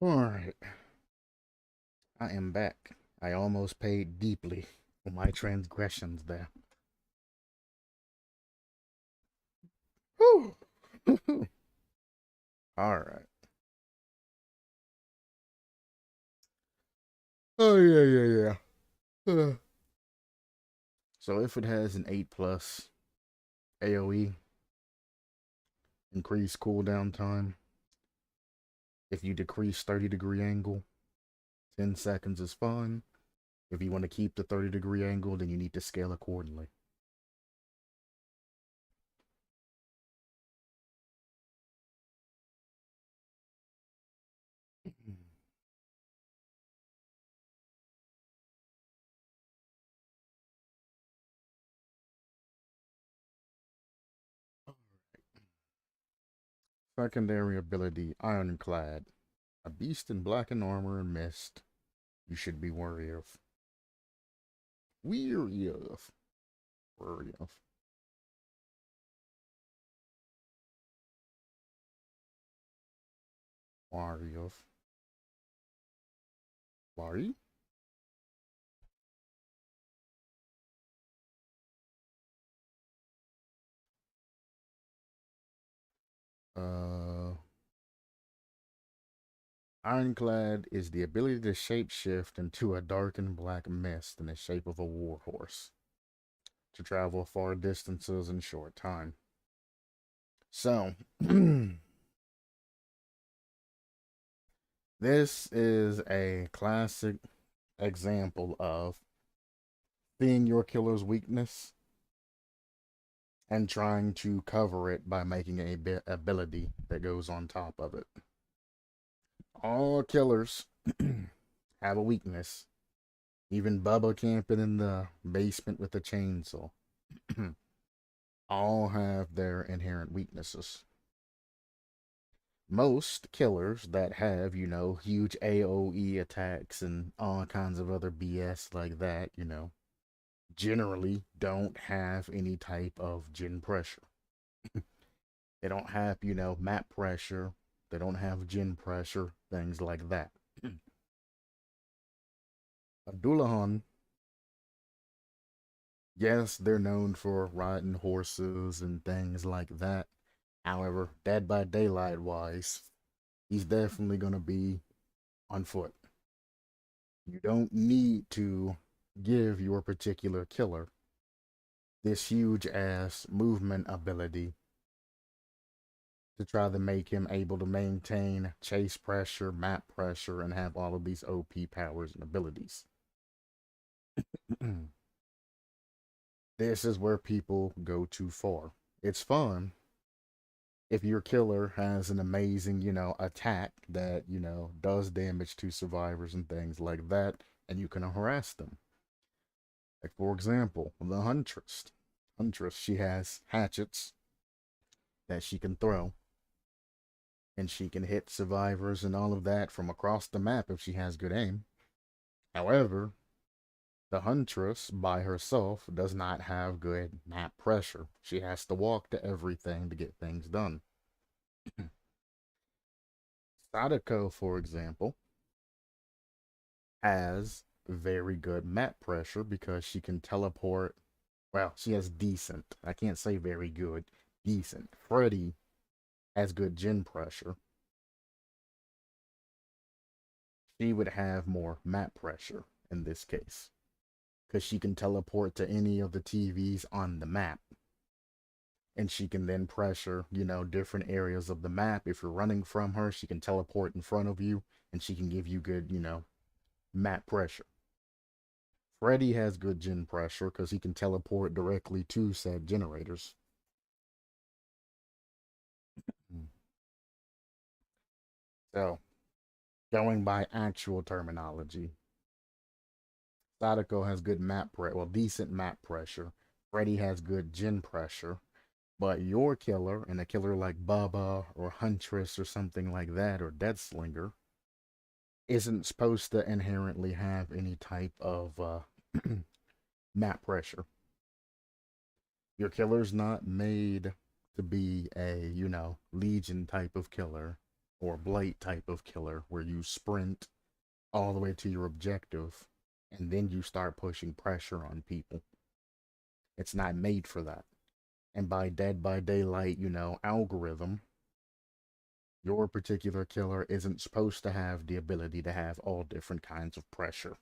Alright, I am back. I almost paid deeply for my transgressions there. Whew. Alright. Oh, yeah. So if it has an 8 plus AoE, increased cooldown time, if you decrease 30-degree angle, 10 seconds is fine. If you want to keep the 30-degree angle, then you need to scale accordingly. Secondary ability, Ironclad. A beast in blackened armor and mist. You should be wary of. Weary of. Worry of. Wary of. Worry? Uh, Ironclad is the ability to shapeshift into a darkened black mist in the shape of a warhorse to travel far distances in short time. So, this is a classic example of seeing your killer's weakness and trying to cover it by making a ability that goes on top of it. All killers have a weakness. Even Bubba camping in the basement with a chainsaw. All have their inherent weaknesses. Most killers that have, huge AoE attacks and all kinds of other BS like that, generally don't have any type of gen pressure. They don't have, map pressure. They don't have gen pressure, things like that. Abdullahan, yes, they're known for riding horses and things like that. However, Dead by Daylight wise, he's definitely going to be on foot. You don't need to give your particular killer this huge ass movement ability to try to make him able to maintain chase pressure, map pressure, and have all of these OP powers and abilities. This is where people go too far. It's fun if your killer has an amazing, attack that, does damage to survivors and things like that, and you can harass them. Like, for example, the Huntress. Huntress, she has hatchets that she can throw, and she can hit survivors and all of that from across the map if she has good aim. However, the Huntress by herself does not have good map pressure. She has to walk to everything to get things done. Sadako, for example, has very good map pressure because she can teleport. Well, she has decent. I can't say very good. Decent. Freddy has good gen pressure. She would have more map pressure in this case because she can teleport to any of the TVs on the map. And she can then pressure, different areas of the map. If you're running from her, she can teleport in front of you and she can give you good, map pressure. Freddy has good gen pressure because he can teleport directly to said generators. So, going by actual terminology, Sadako has good map pressure, well, decent map pressure. Freddy has good gen pressure. But your killer, and a killer like Baba or Huntress or something like that, or Deathslinger, isn't supposed to inherently have any type of map pressure. Your killer's not made to be a, Legion type of killer or blight type of killer where you sprint all the way to your objective and then you start pushing pressure on people. It's not made for that. And by Dead by Daylight, algorithm, your particular killer isn't supposed to have the ability to have all different kinds of pressure.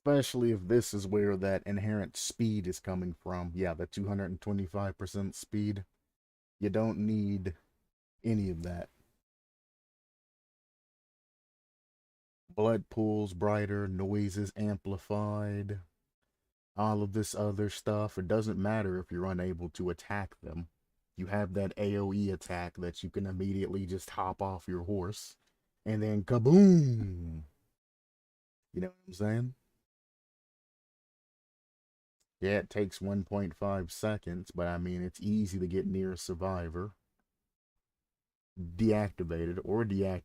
Especially if this is where that inherent speed is coming from. Yeah, the 225% speed. You don't need any of that. Blood pools brighter, noises amplified, all of this other stuff. It doesn't matter if you're unable to attack them. You have that AoE attack that you can immediately just hop off your horse and then kaboom. You know what I'm saying? Yeah, it takes 1.5 seconds, but I mean, it's easy to get near a survivor, deactivate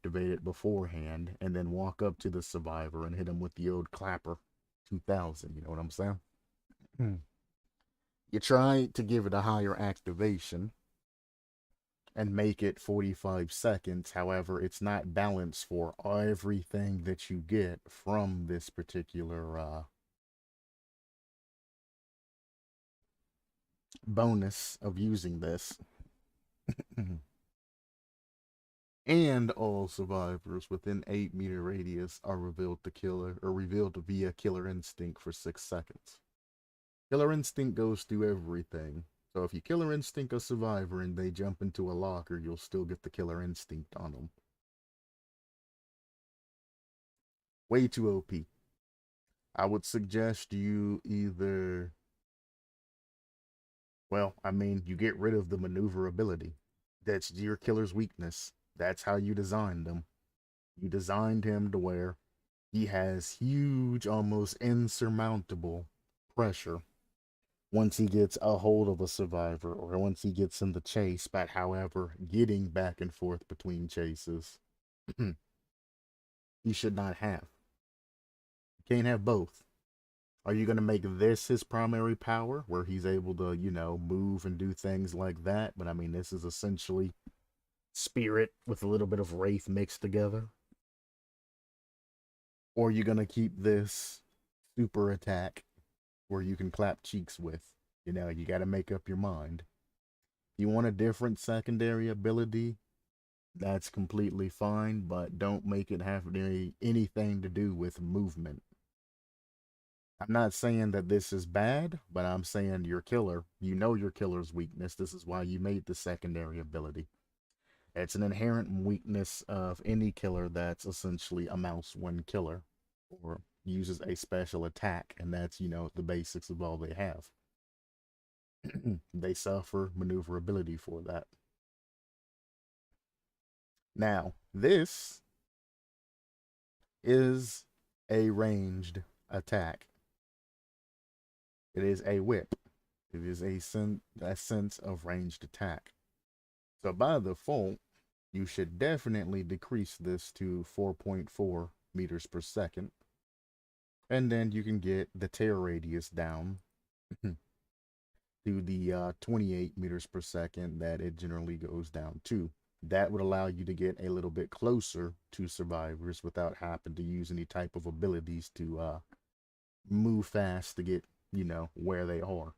it beforehand, and then walk up to the survivor and hit him with the old clapper 2000. You know what I'm saying? You try to give it a higher activation and make it 45 seconds. However, it's not balanced for everything that you get from this particular bonus of using this. And all survivors within 8-meter radius are revealed via killer instinct for 6 seconds. Killer instinct goes through everything. So if you killer instinct a survivor and they jump into a locker, you'll still get the killer instinct on them. Way too OP. I would suggest you either, well, I mean, you get rid of the maneuverability. That's your killer's weakness. That's how you designed him. You designed him to where he has huge, almost insurmountable pressure once he gets a hold of a survivor or once he gets in the chase. But however, getting back and forth between chases, he should not have. You can't have both. Are you going to make this his primary power where he's able to, move and do things like that? But I mean, this is essentially spirit with a little bit of wraith mixed together. Or are you going to keep this super attack where you can clap cheeks with? You got to make up your mind. If you want a different secondary ability, that's completely fine, but don't make it have anything to do with movement. I'm not saying that this is bad, but I'm saying your killer, your killer's weakness. This is why you made the secondary ability. It's an inherent weakness of any killer that's essentially a mouse one killer or uses a special attack, and that's, the basics of all they have. They suffer maneuverability for that. Now, this is a ranged attack. It is a whip. It is a sense of ranged attack. So by default, you should definitely decrease this to 4.4 meters per second. And then you can get the tear radius down to the 28 meters per second that it generally goes down to. That would allow you to get a little bit closer to survivors without having to use any type of abilities to move fast to get, where they are.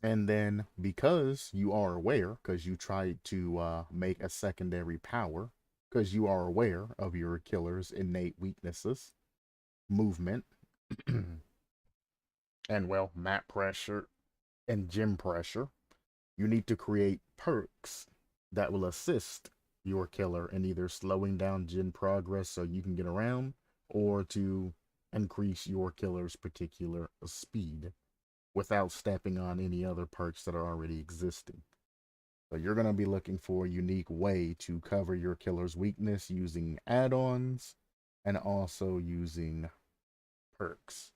And then because you are aware, because you tried to make a secondary power, because you are aware of your killer's innate weaknesses, movement, and well, map pressure and gym pressure, you need to create perks that will assist your killer in either slowing down gym progress so you can get around or to increase your killer's particular speed without stepping on any other perks that are already existing. So you're going to be looking for a unique way to cover your killer's weakness using add-ons and also using perks.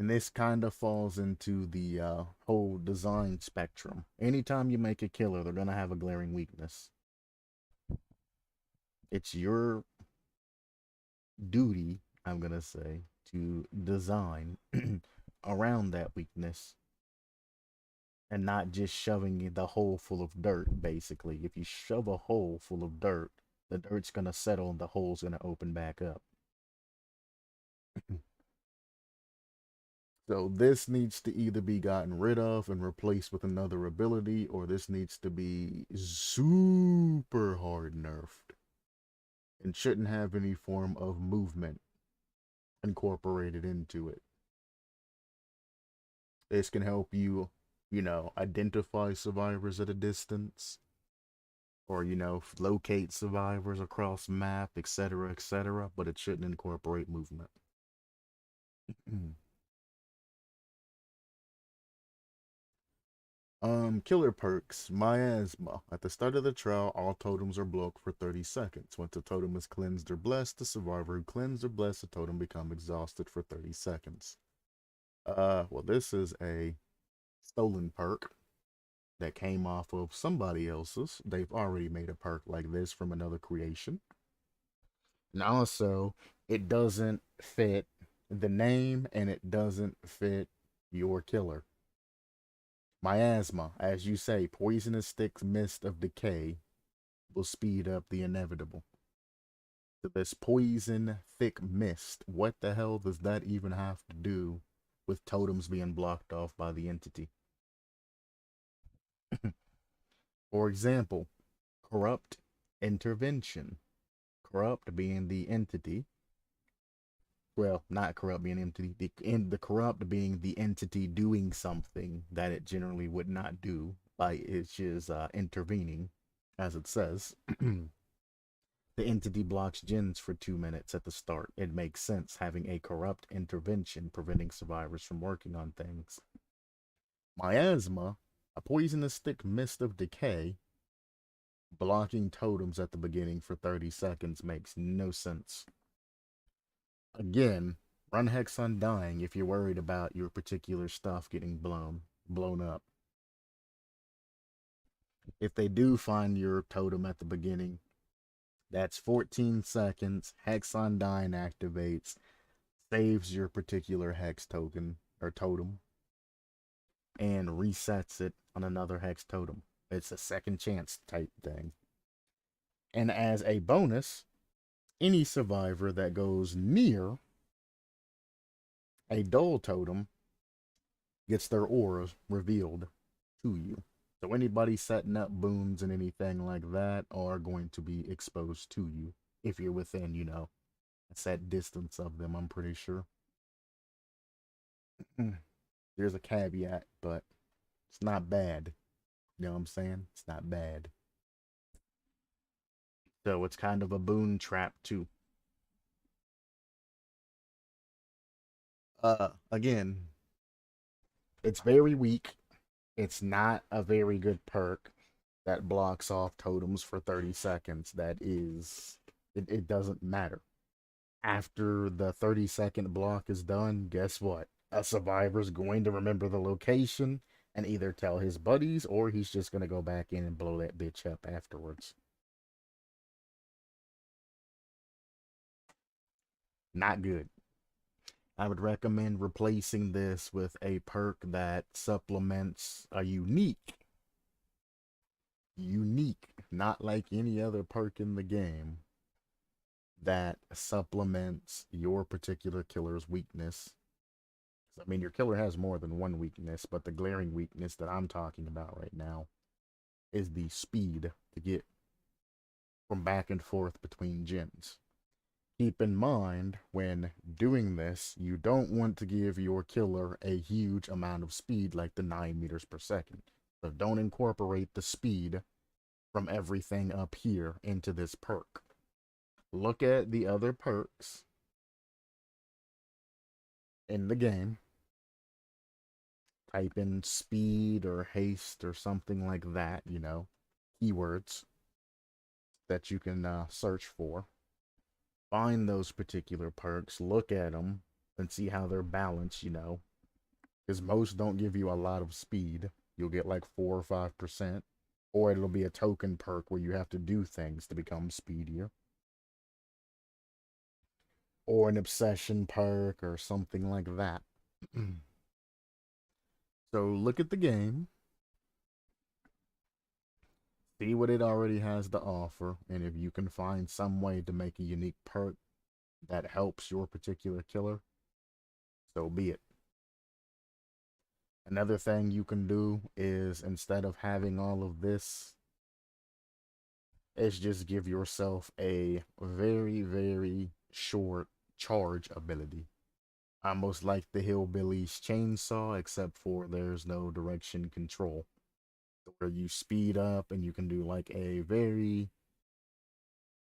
And this kind of falls into the whole design spectrum. Anytime you make a killer, they're going to have a glaring weakness. It's your duty, I'm going to say, to design around that weakness and not just shoving the hole full of dirt, basically. If you shove a hole full of dirt, the dirt's going to settle and the hole's going to open back up. So this needs to either be gotten rid of and replaced with another ability, or this needs to be super hard nerfed and shouldn't have any form of movement incorporated into it. This can help you, identify survivors at a distance, or, locate survivors across map, etc., but it shouldn't incorporate movement. Killer perks. Miasma. At the start of the trial, all totems are blocked for 30 seconds. Once a totem is cleansed or blessed, the survivor who cleansed or blessed the totem become exhausted for 30 seconds. Well, this is a stolen perk that came off of somebody else's. They've already made a perk like this from another creation. And also, it doesn't fit the name and it doesn't fit your killer. Miasma, as you say, poisonous thick mist of decay will speed up the inevitable. So this poison thick mist, what the hell does that even have to do with totems being blocked off by the entity? For example, corrupt intervention. Corrupt being the entity. Well, not corrupt being entity. The corrupt being the entity doing something that it generally would not do, like it's just intervening, as it says. The entity blocks gens for 2 minutes at the start. It makes sense having a corrupt intervention preventing survivors from working on things. Miasma, a poisonous thick mist of decay, blocking totems at the beginning for 30 seconds makes no sense. Again, run Hex Undying if you're worried about your particular stuff getting blown up. If they do find your totem at the beginning, that's 14 seconds. Hex Undying activates, saves your particular hex token or totem, and resets it on another hex totem. It's a second chance type thing. And as a bonus, any survivor that goes near a dull totem gets their aura revealed to you. So anybody setting up boons and anything like that are going to be exposed to you if you're within, a set distance of them, I'm pretty sure. There's a caveat, but it's not bad. You know what I'm saying? It's not bad. So it's kind of a boon trap too. Again, it's very weak. It's not a very good perk that blocks off totems for 30 seconds. It doesn't matter. After the 30-second block is done, guess what? A survivor's going to remember the location and either tell his buddies or he's just going to go back in and blow that bitch up afterwards. Not good. I would recommend replacing this with a perk that supplements a unique, not like any other perk in the game, that supplements your particular killer's weakness. I mean, your killer has more than one weakness, but the glaring weakness that I'm talking about right now is the speed to get from back and forth between gens. Keep in mind, when doing this, you don't want to give your killer a huge amount of speed like the 9 meters per second. So don't incorporate the speed from everything up here into this perk. Look at the other perks in the game. Type in speed or haste or something like that, keywords that you can search for. Find those particular perks, look at them, and see how they're balanced, Because most don't give you a lot of speed. You'll get like 4 or 5%. Or it'll be a token perk where you have to do things to become speedier. Or an obsession perk or something like that. So look at the game, see what it already has to offer, and if you can find some way to make a unique perk that helps your particular killer, so be it. Another thing you can do is, instead of having all of this, is just give yourself a very, very short charge ability. Almost like the Hillbilly's chainsaw, except for there's no direction control. Where you speed up and you can do like a very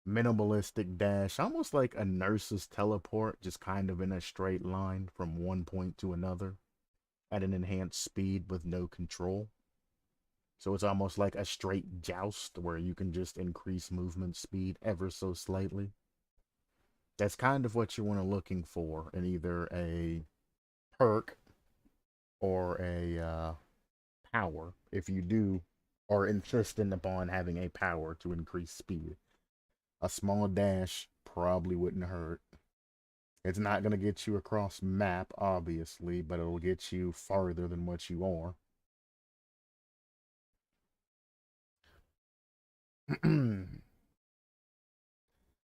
minimalistic dash, almost like a nurse's teleport, just kind of in a straight line from one point to another at an enhanced speed with no control. So it's almost like a straight joust where you can just increase movement speed ever so slightly. That's kind of what you want to looking for in either a perk or a power, if you do are insistent upon having a power to increase speed. A small dash probably wouldn't hurt. It's not going to get you across map, obviously, but it'll get you farther than what you are.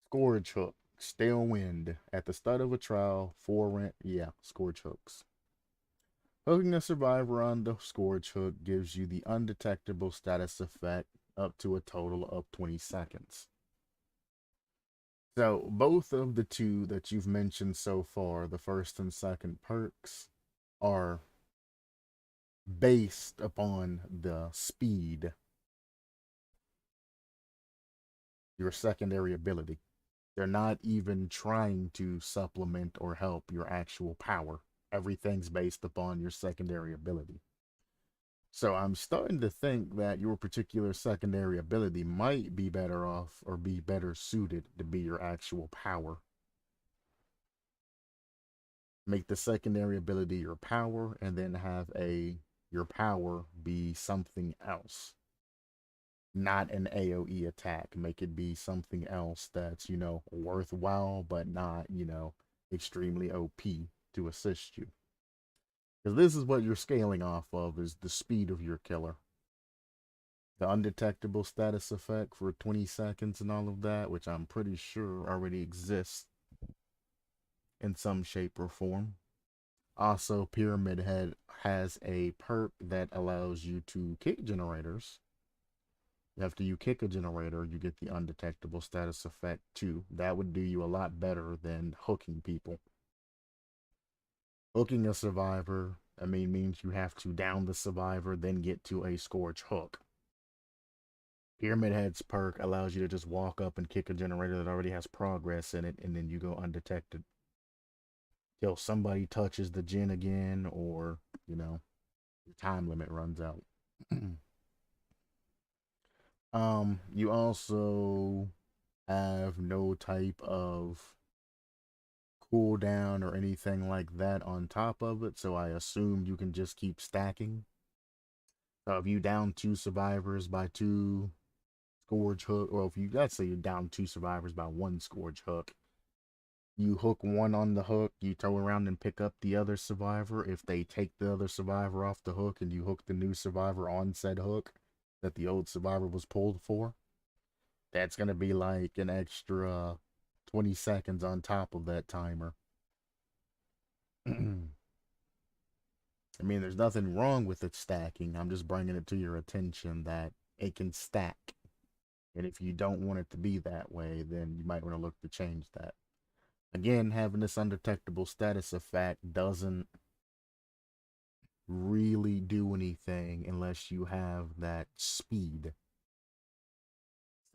Scourge hook. Stale wind. At the start of a trial, 4 rent. Yeah, scourge hooks. Hooking a survivor on the scourge hook gives you the undetectable status effect up to a total of 20 seconds. So, both of the two that you've mentioned so far, the first and second perks, are based upon the speed, your secondary ability. They're not even trying to supplement or help your actual power. Everything's based upon your secondary ability. So I'm starting to think that your particular secondary ability might be better off or be better suited to be your actual power. Make the secondary ability your power and then have your power be something else. Not an AoE attack. Make it be something else that's, worthwhile but not, extremely OP to assist you. Because this is what you're scaling off of, is the speed of your killer. The undetectable status effect for 20 seconds and all of that, which I'm pretty sure already exists in some shape or form. Also, Pyramid Head has a perk that allows you to kick generators. After you kick a generator, you get the undetectable status effect too. That would do you a lot better than hooking people. Hooking a survivor, means you have to down the survivor, then get to a scourge hook. Pyramid Head's perk allows you to just walk up and kick a generator that already has progress in it, and then you go undetected. Till somebody touches the gen again, or, your time limit runs out. You also have no type of cooldown or anything like that on top of it, so I assume you can just keep stacking. So if you down 2 survivors by 2 scourge hook, or if let's say you're down 2 survivors by 1 scourge hook, you hook one on the hook, you turn around and pick up the other survivor. If they take the other survivor off the hook and you hook the new survivor on said hook that the old survivor was pulled for, that's going to be like an extra 20 seconds on top of that timer. There's nothing wrong with it stacking. I'm just bringing it to your attention that it can stack. And if you don't want it to be that way, then you might want to look to change that. Again, having this undetectable status effect doesn't really do anything unless you have that speed.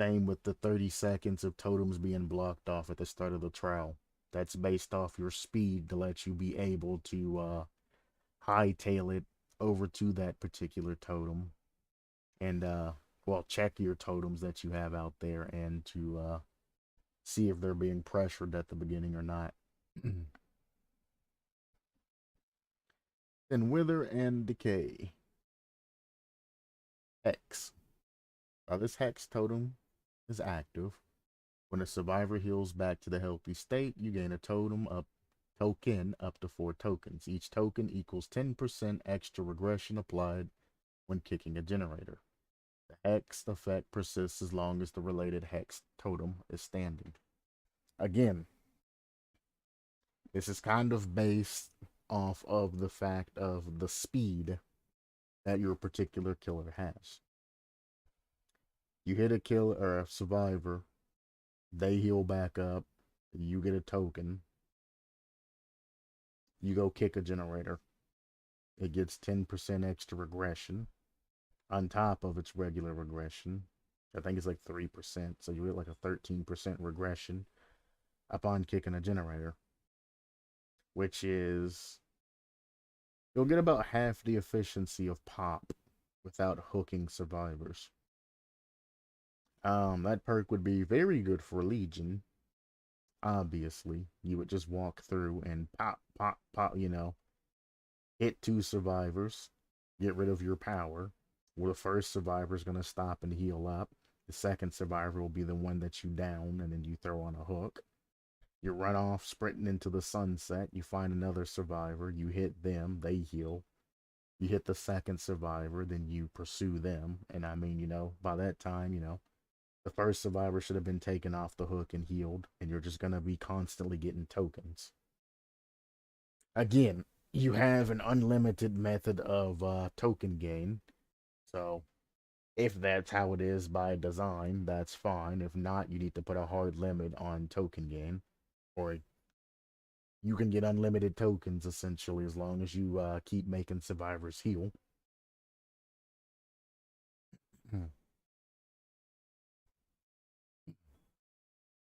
Same with the 30 seconds of totems being blocked off at the start of the trial. That's based off your speed to let you be able to hightail it over to that particular totem. And, check your totems that you have out there and to see if they're being pressured at the beginning or not. and wither and decay. Hex. While this hex totem is active, when a survivor heals back to the healthy state, you gain a token up to 4 tokens. Each token equals 10% extra regression applied when kicking a generator. The hex effect persists as long as the related hex totem is standing. Again, this is kind of based off of the fact of the speed that your particular killer has. You hit a killer or a survivor, they heal back up, you get a token, you go kick a generator, it gets 10% extra regression on top of its regular regression. I think it's like 3%, so you get like a 13% regression upon kicking a generator, which is, you'll get about half the efficiency of pop without hooking survivors. That perk would be very good for Legion. Obviously, you would just walk through and pop, pop, pop, hit 2 survivors, get rid of your power. Well, the first survivor is going to stop and heal up. The second survivor will be the one that you down, and then you throw on a hook. You run off, sprinting into the sunset. You find another survivor. You hit them. They heal. You hit the second survivor. Then you pursue them. And I mean, by that time, the first survivor should have been taken off the hook and healed. And you're just going to be constantly getting tokens. Again, you have an unlimited method of token gain. So if that's how it is by design, that's fine. If not, you need to put a hard limit on token gain. Or you can get unlimited tokens, essentially, as long as you keep making survivors heal.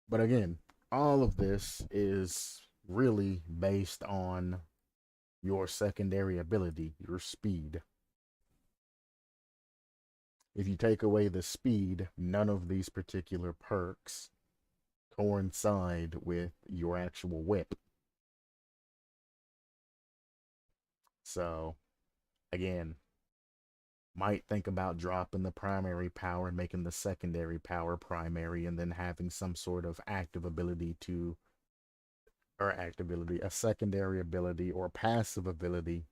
But again, all of this is really based on your secondary ability, your speed. If you take away the speed, none of these particular perks coincide with your actual whip. So, again, might think about dropping the primary power and making the secondary power primary, and then having some sort of active ability a secondary ability or passive ability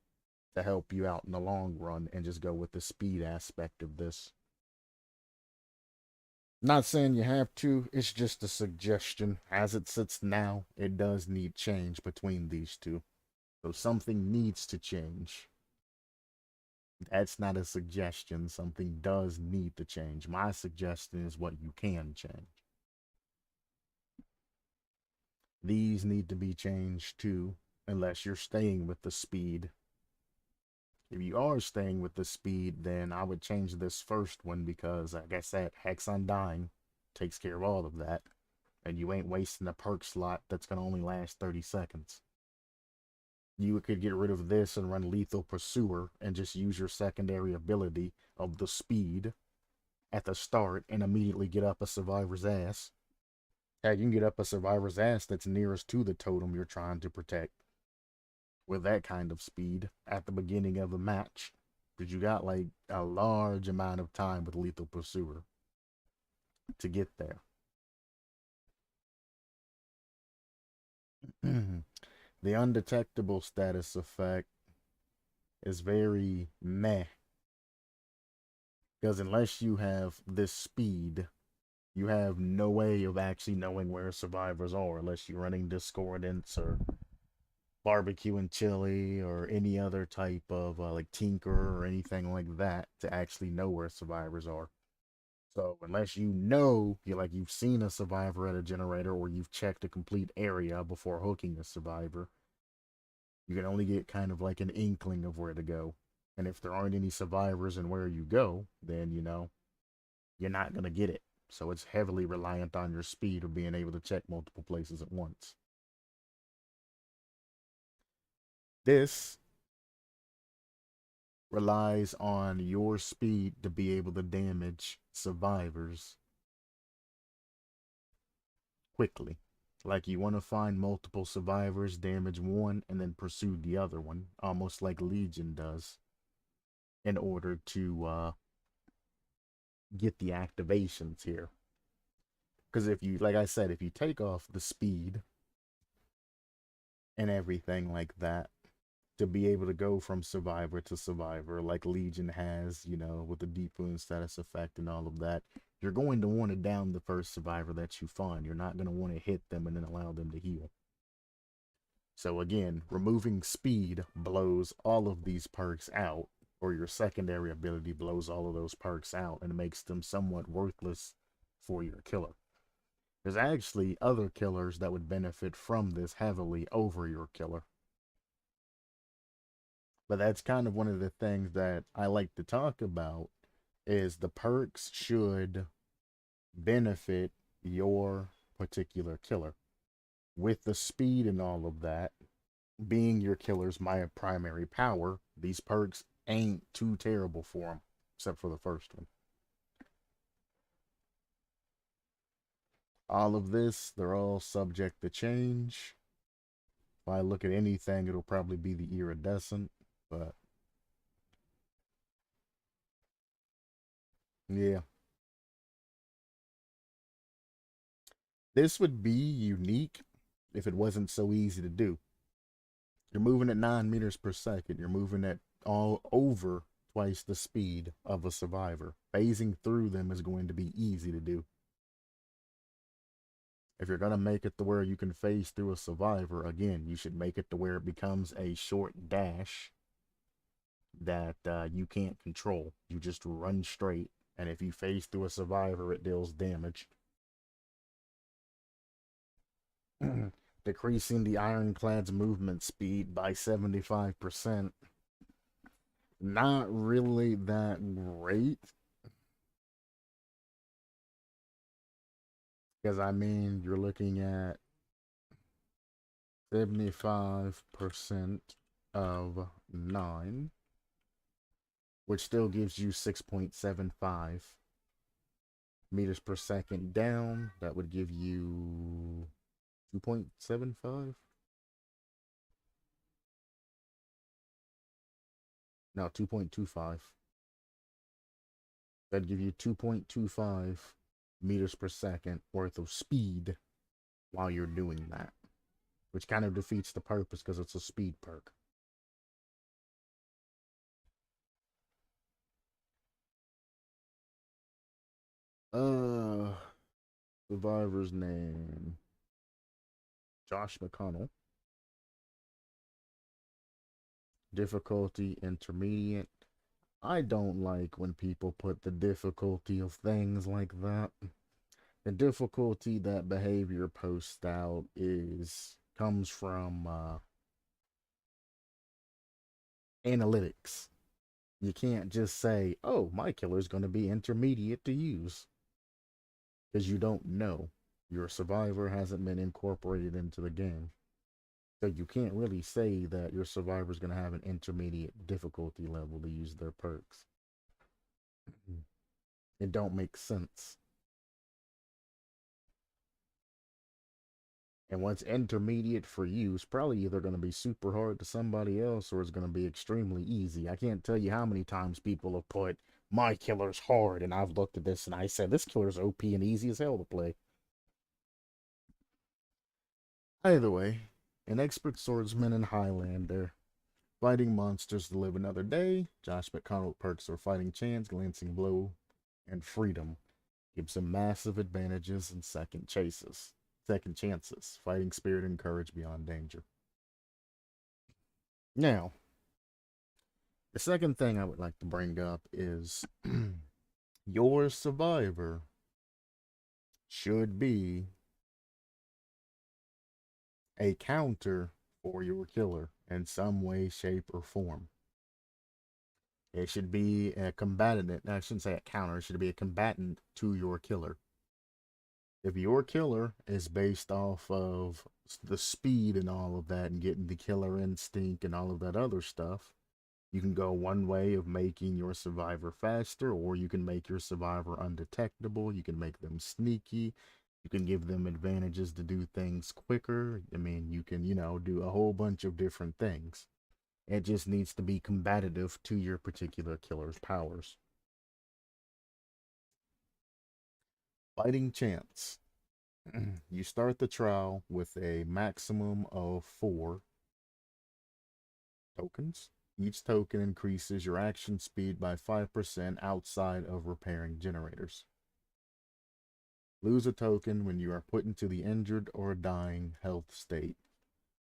to help you out in the long run, and just go with the speed aspect of this. Not saying you have to, it's just a suggestion. As it sits now, it does need change between these two. So something needs to change. That's not a suggestion. Something does need to change. My suggestion is what you can change. These need to be changed too, unless you're staying with the speed. If you are staying with the speed, then I would change this first one, because, like I said, Hex Undying takes care of all of that. And you ain't wasting a perk slot that's going to only last 30 seconds. You could get rid of this and run Lethal Pursuer and just use your secondary ability of the speed at the start and immediately get up a survivor's ass. Heck, you can get up a survivor's ass that's nearest to the totem you're trying to protect with that kind of speed at the beginning of a match, because you got like a large amount of time with Lethal Pursuer to get there. The undetectable status effect is very meh, because unless you have this speed, you have no way of actually knowing where survivors are, unless you're running Discordance or Barbecue and Chili or any other type of like Tinker or anything like that to actually know where survivors are. So unless you've seen a survivor at a generator, or you've checked a complete area before hooking a survivor, you can only get kind of like an inkling of where to go. And if there aren't any survivors and where you go, then you're not going to get it. So it's heavily reliant on your speed of being able to check multiple places at once. This relies on your speed to be able to damage survivors quickly. Like you want to find multiple survivors, damage one, and then pursue the other one, almost like Legion does, in order to get the activations here. Because if you, like I said, if you take off the speed and everything like that, to be able to go from survivor to survivor, like Legion has, you know, with the deep wound status effect and all of that, you're going to want to down the first survivor that you find. You're not going to want to hit them and then allow them to heal. So again, removing speed blows all of these perks out, or your secondary ability blows all of those perks out and makes them somewhat worthless for your killer. There's actually other killers that would benefit from this heavily over your killer. But that's kind of one of the things that I like to talk about is the perks should benefit your particular killer. With the speed and all of that, being your killer's my primary power, these perks ain't too terrible for them, except for the first one. All of this, they're all subject to change. If I look at anything, it'll probably be the iridescent, but yeah. This would be unique if it wasn't so easy to do. You're moving at 9 meters per second. You're moving at all over twice the speed of a survivor. Phasing through them is going to be easy to do. If you're going to make it to where you can phase through a survivor, again, you should make it to where it becomes a short dash that you can't control. You just run straight, and if you phase through a survivor, it deals damage. Decreasing the ironclad's movement speed by 75%. Not really that great. Because, I mean, you're looking at 75% of 9, which still gives you 6.75 meters per second down. That would give you 2.75? No, 2.25. That'd give you 2.25 meters per second worth of speed while you're doing that, which kind of defeats the purpose because it's a speed perk. Uh, Survivor's name. Josh McConnell. Difficulty intermediate. I don't like when people put the difficulty of things like that. The difficulty that behavior posts out is comes from analytics. You can't just say, "Oh, my killer's going to be intermediate to use," because you don't know. Your survivor hasn't been incorporated into the game. So you can't really say that your survivor is going to have an intermediate difficulty level to use their perks. It don't make sense. And what's intermediate for you is probably either going to be super hard to somebody else or it's going to be extremely easy. I can't tell you how many times people have put, "My killer's hard," and I've looked at this and I said, "This killer's OP and easy as hell to play." Either way, an expert swordsman in Highlander, fighting monsters to live another day. Josh McConnell perks are fighting chance, glancing blow, and freedom. Gives him massive advantages and second chances, fighting spirit and courage beyond danger. Now, the second thing I would like to bring up is your survivor should be a counter for your killer in some way, shape, or form. It should be a combatant. I shouldn't say a counter. It should be a combatant to your killer. If your killer is based off of the speed and all of that and getting the killer instinct and all of that other stuff, you can go one way of making your survivor faster, or you can make your survivor undetectable. You can make them sneaky. You can give them advantages to do things quicker. I mean, you can, do a whole bunch of different things. It just needs to be combative to your particular killer's powers. Fighting chance. You start the trial with a maximum of 4 tokens. Each token increases your action speed by 5% outside of repairing generators. Lose a token when you are put into the injured or dying health state.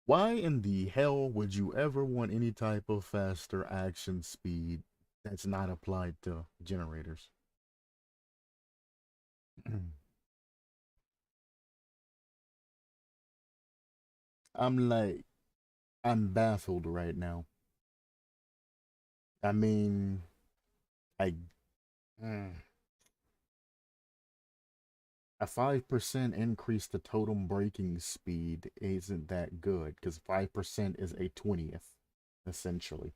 Why in the hell would you ever want any type of faster action speed that's not applied to generators? I'm like, I'm baffled right now. I mean, I mm, a 5% increase to totem breaking speed isn't that good because 5% is a 20th, essentially.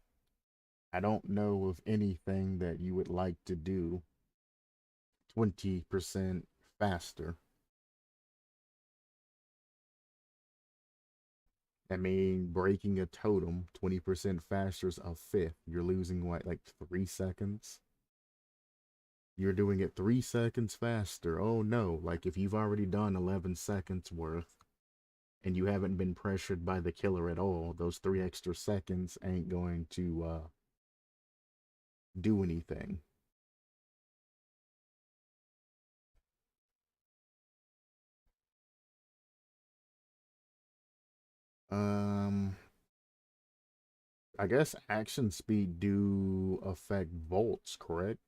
I don't know of anything that you would like to do 20% faster. I mean, breaking a totem 20% faster is a fifth. You're losing what, like 3 seconds? You're doing it 3 seconds faster. Oh no, like if you've already done 11 seconds worth and you haven't been pressured by the killer at all, those 3 extra seconds ain't going to do anything. Um, I guess action speed do affect volts, correct?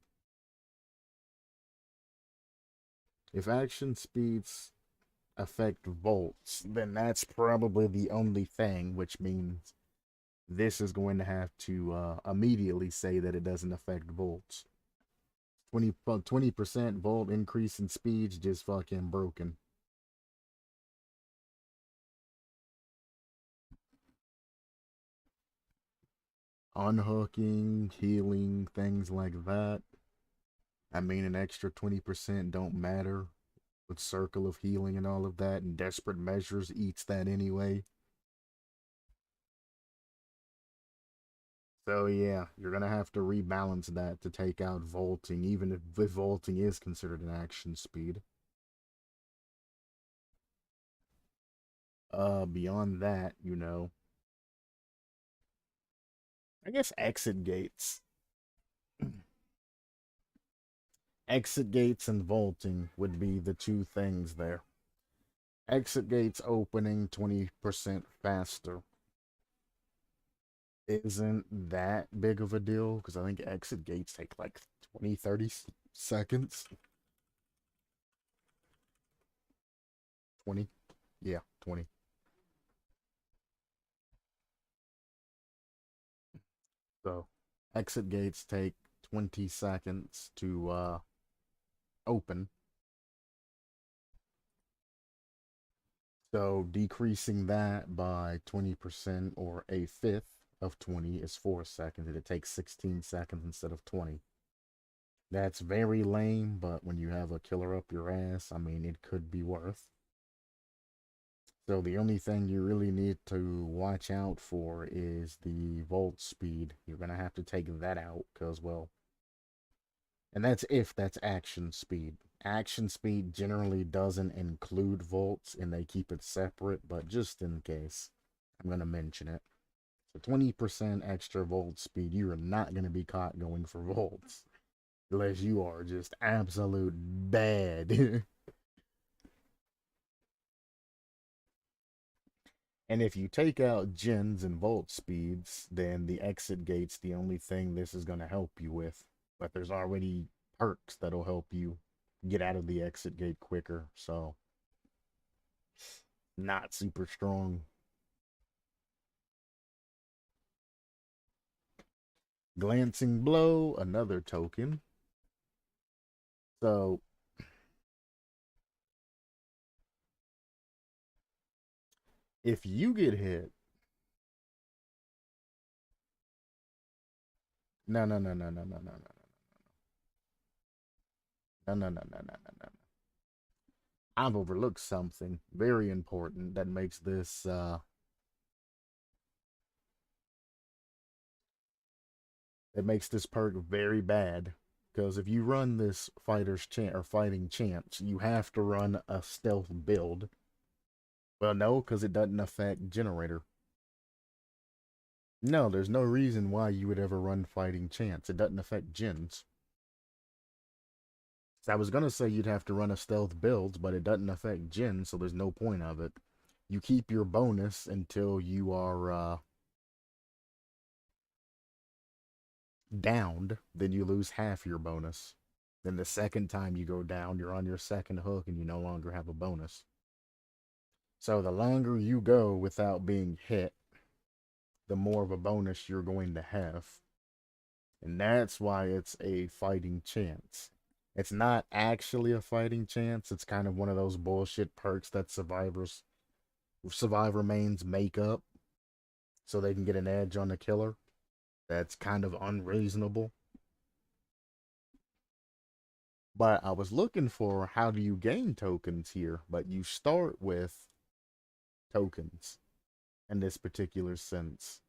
If action speeds affect volts, then that's probably the only thing, which means this is going to have to immediately say that it doesn't affect volts. 20% volt increase in speed's just fucking broken. Unhooking, healing, things like that. I mean, an extra 20% don't matter with circle of healing and all of that, and desperate measures eats that anyway. So yeah, you're gonna have to rebalance that to take out vaulting, even if the vaulting is considered an action speed. Beyond that, I guess exit gates. Exit gates and vaulting would be the two things there. Exit gates opening 20% faster isn't that big of a deal because I think exit gates take like 20, 30 seconds. 20? Yeah, 20. So exit gates take 20 seconds to open. So decreasing that by 20% or a fifth of 20 is 4 seconds. And it takes 16 seconds instead of 20. That's very lame, but when you have a killer up your ass, I mean, it could be worth. So the only thing you really need to watch out for is the volt speed. You're going to have to take that out because, well, and that's if that's action speed. Action speed generally doesn't include volts and they keep it separate, but just in case, I'm going to mention it. So 20% extra volt speed, you are not going to be caught going for volts. Unless you are just absolute bad. And if you take out gens and volt speeds, then the exit gate's the only thing this is going to help you with. But there's already perks that'll help you get out of the exit gate quicker, so not super strong. Glancing blow, another token. So if you get hit, no, no, no, no, no, no, no, no, no, no, no, no, no, no, no, no. I've overlooked something very important that makes this perk very bad. Because if you run this fighter's chance or fighting chance, you have to run a stealth build. Well, no, because it doesn't affect generator. No, there's no reason why you would ever run fighting chance. It doesn't affect gens. So I was gonna say you'd have to run a stealth build, but it doesn't affect gens, so there's no point of it. You keep your bonus until you are downed, then you lose half your bonus. Then the second time you go down, you're on your second hook and you no longer have a bonus. So the longer you go without being hit, the more of a bonus you're going to have. And that's why it's a fighting chance. It's not actually a fighting chance. It's kind of one of those bullshit perks that survivor mains make up so they can get an edge on the killer. That's kind of unreasonable. But I was looking for how do you gain tokens here, but you start with tokens in this particular sense.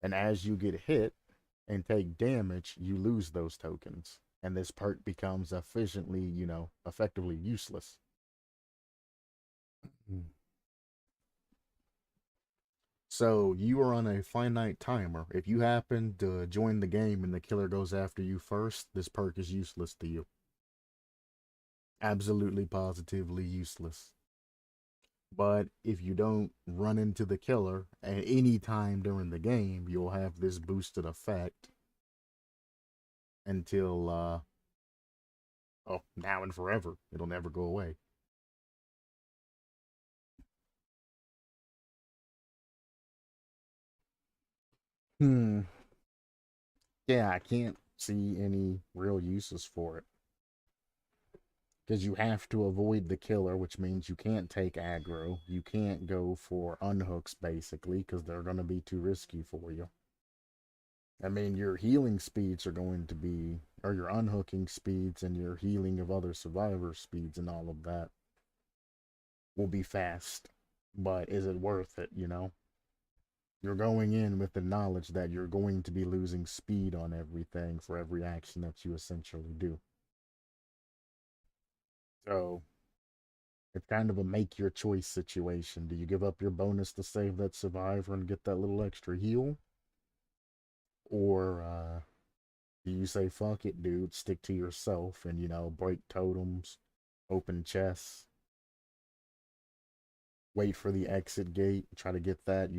And as you get hit and take damage, you lose those tokens. And this perk becomes effectively useless. So you are on a finite timer. If you happen to join the game and the killer goes after you first, this perk is useless to you. Absolutely positively useless. But if you don't run into the killer at any time during the game, you'll have this boosted effect until now and forever. It'll never go away. Hmm. Yeah, I can't see any real uses for it. Because you have to avoid the killer, which means you can't take aggro. You can't go for unhooks, basically, because they're going to be too risky for you. I mean, your healing speeds are going to be, or your unhooking speeds and your healing of other survivor speeds and all of that will be fast. But is it worth it, you know? You're going in with the knowledge that you're going to be losing speed on everything for every action that you essentially do. So it's kind of a make your choice situation. Do you give up your bonus to save that survivor and get that little extra heal? Or do you say, fuck it, dude, stick to yourself and, break totems, open chests, wait for the exit gate, try to get that,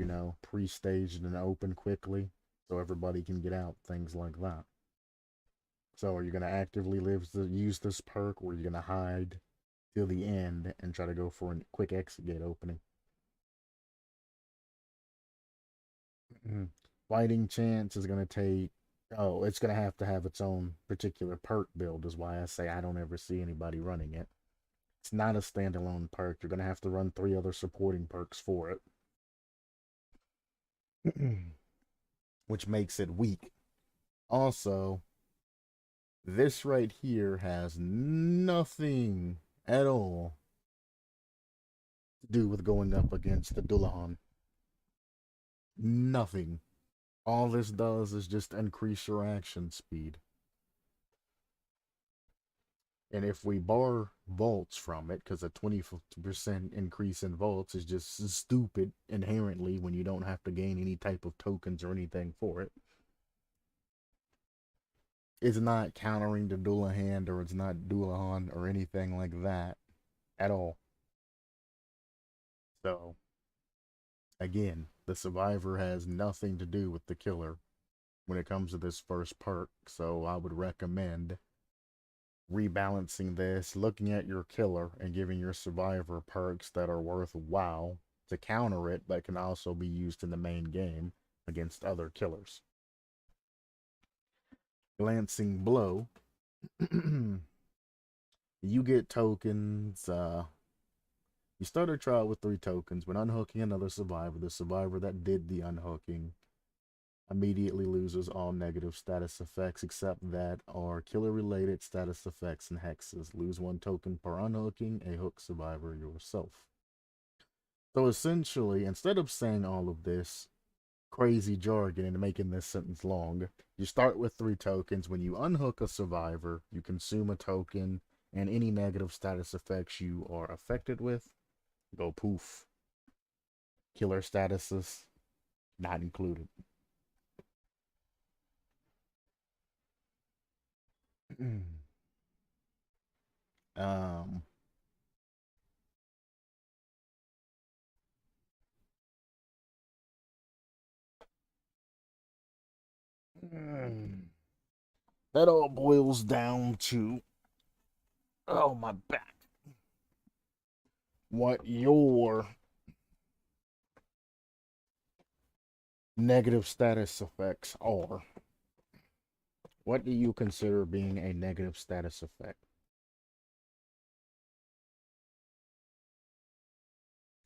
pre staged and open quickly so everybody can get out, things like that. So, are you going to actively use this perk, or are you going to hide till the end and try to go for a quick exit gate opening? Fighting chance is going to take. Oh, it's going to have its own particular perk build, is why I say I don't ever see anybody running it. It's not a standalone perk. You're going to have to run 3 other supporting perks for it, which makes it weak. Also, this right here has nothing at all to do with going up against the Dullahan. Nothing. All this does is just increase your action speed. And if we bar vaults from it, because a 20% increase in vaults is just stupid inherently when you don't have to gain any type of tokens or anything for it. It's not countering the Dullahan or it's not Dullahan or anything like that at all. So, again, the survivor has nothing to do with the killer when it comes to this first perk. So, I would recommend rebalancing this, looking at your killer, and giving your survivor perks that are worthwhile to counter it, but can also be used in the main game against other killers. Glancing blow. You get tokens. You start a trial with 3 tokens. When unhooking another survivor, the survivor that did the unhooking Immediately loses all negative status effects except that are killer related status effects and hexes. Lose 1 token per unhooking a hook survivor yourself. So essentially, instead of saying all of this crazy jargon and making this sentence long, you start with 3 tokens. When you unhook a survivor, you consume a token, and any negative status effects you are affected with go poof. Killer statuses not included. um, that all boils down to, oh, my back, what your negative status effects are. What do you consider being a negative status effect?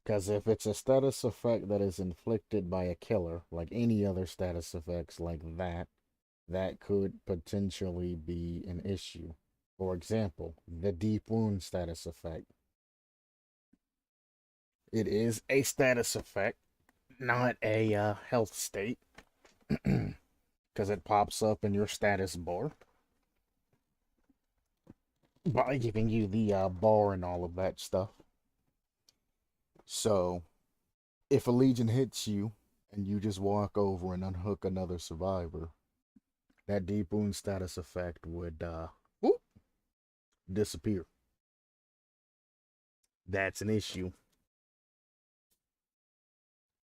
Because if it's a status effect that is inflicted by a killer, like any other status effects like that, that could potentially be an issue. For example, the deep wound status effect. It is a status effect, not a health state, because it pops up in your status bar by giving you the bar and all of that stuff. So, if a legion hits you and you just walk over and unhook another survivor, that deep wound status effect would whoop, disappear. That's an issue.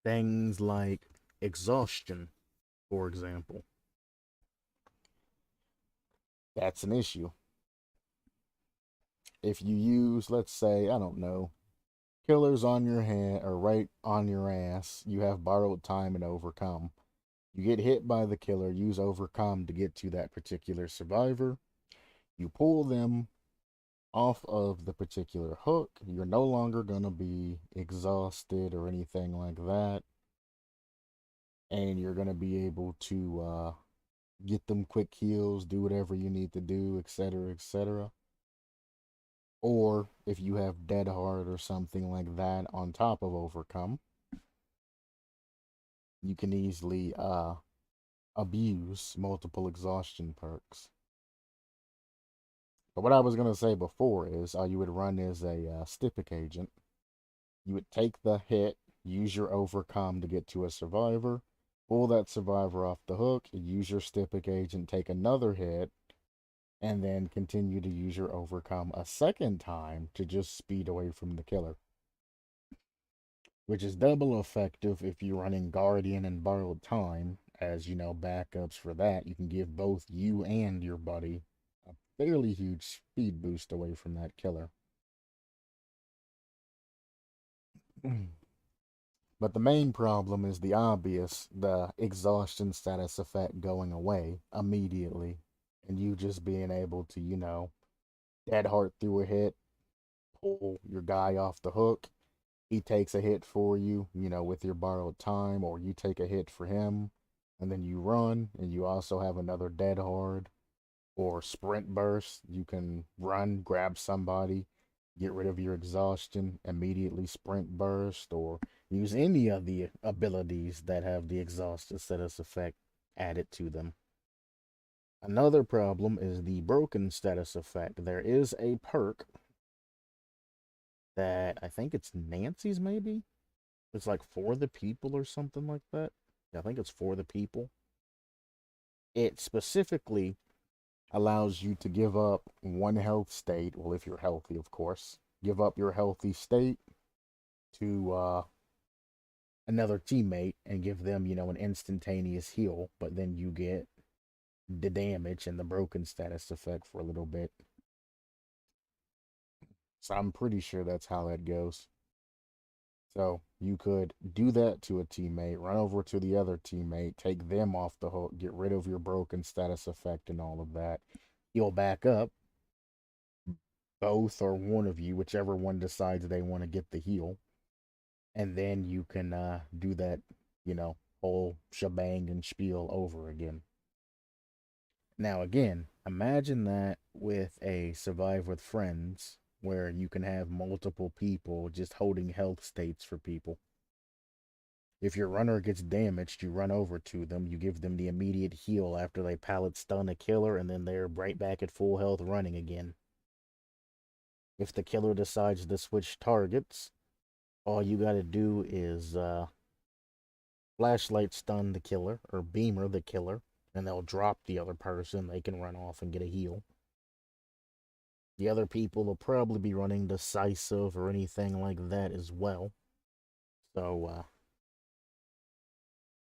Things like exhaustion, for example, that's an issue. If you use, let's say, I don't know, killers on your hand or right on your ass, you have borrowed time and overcome. You get hit by the killer, use overcome to get to that particular survivor. You pull them off of the particular hook. You're no longer going to be exhausted or anything like that. And you're going to be able to get them quick heals, do whatever you need to do, etc., etc. Or if you have Dead Hard or something like that on top of Overcome, you can easily abuse multiple exhaustion perks. But what I was going to say before is you would run as a Stypic agent. You would take the hit, use your Overcome to get to a survivor, pull that survivor off the hook, use your Stypic agent, take another hit, and then continue to use your Overcome a second time to just speed away from the killer. Which is double effective if you're running Guardian and Borrowed Time, as you know, backups for that. You can give both you and your buddy a fairly huge speed boost away from that killer. But the main problem is the obvious, the exhaustion status effect going away immediately, and you just being able to, dead heart through a hit, pull your guy off the hook. He takes a hit for you, with your borrowed time, or you take a hit for him, and then you run, and you also have another dead hard or sprint burst. You can run, grab somebody, get rid of your exhaustion, immediately sprint burst, or use any of the abilities that have the exhausted status effect added to them. Another problem is the broken status effect. There is a perk that I think it's Nancy's, maybe? It's like for the people or something like that. Yeah, I think it's for the people. It specifically allows you to give up 1 health state. Well, if you're healthy, of course. Give up your healthy state to another teammate and give them, an instantaneous heal. But then you get the damage and the broken status effect for a little bit. So I'm pretty sure that's how that goes. So you could do that to a teammate, run over to the other teammate, take them off the hook, get rid of your broken status effect and all of that. Heal back up, both or one of you, whichever one decides they want to get the heal. And then you can do that, whole shebang and spiel over again. Now, again, imagine that with a Survive with Friends, where you can have multiple people just holding health states for people. If your runner gets damaged, you run over to them, you give them the immediate heal after they pallet stun a killer, and then they're right back at full health running again. If the killer decides to switch targets, all you gotta do is flashlight stun the killer or beamer the killer, and they'll drop the other person. They can run off and get a heal. The other people will probably be running decisive or anything like that as well. So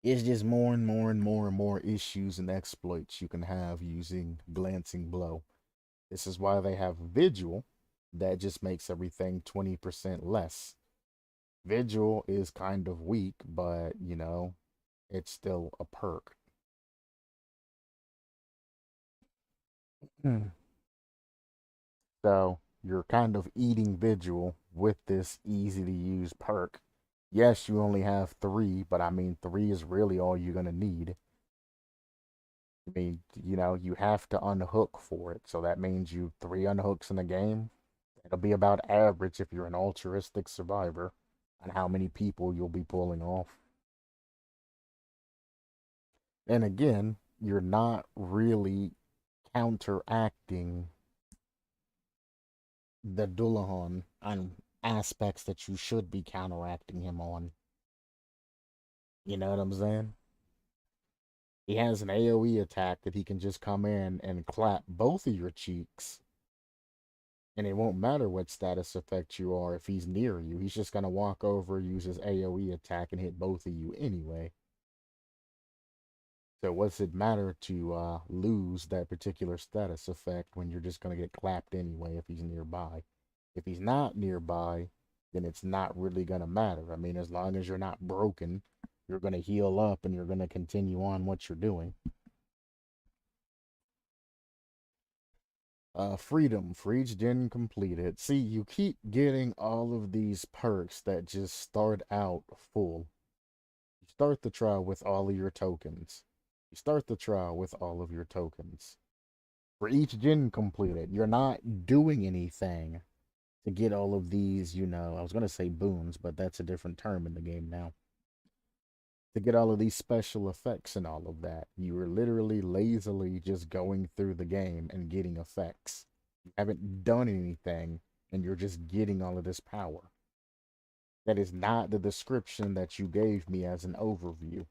it's just more and more and more and more issues and exploits you can have using Glancing Blow. This is why they have Vigil that just makes everything 20% less. Vigil is kind of weak, but you know, it's still a perk. So you're kind of eating Vigil with this easy to use perk. Yes, you only have three, but I mean, three is really all you're going to need. I mean, you know, you have to unhook for it. So that means you three unhooks in a game. It'll be about average if you're an altruistic survivor on how many people you'll be pulling off. And again, you're not really counteracting the Dullahan on aspects that you should be counteracting him on. You know what I'm saying? He has an AoE attack that he can just come in and clap both of your cheeks. And it won't matter what status effect you are if he's near you. He's just going to walk over, use his AoE attack, and hit both of you anyway. So what's it matter to lose that particular status effect when you're just going to get clapped anyway if he's nearby? If he's not nearby, then it's not really going to matter. I mean, as long as you're not broken, you're going to heal up and you're going to continue on what you're doing. Freedom for each gen completed. See, you keep getting all of these perks that just start out full. You start the trial with all of your tokens. You start the trial with all of your tokens. For each gen completed, you're not doing anything to get all of these, you know, I was going to say boons, but that's a different term in the game now. To get all of these special effects and all of that, you are literally lazily just going through the game and getting effects. You haven't done anything, and you're just getting all of this power. That is not the description that you gave me as an overview.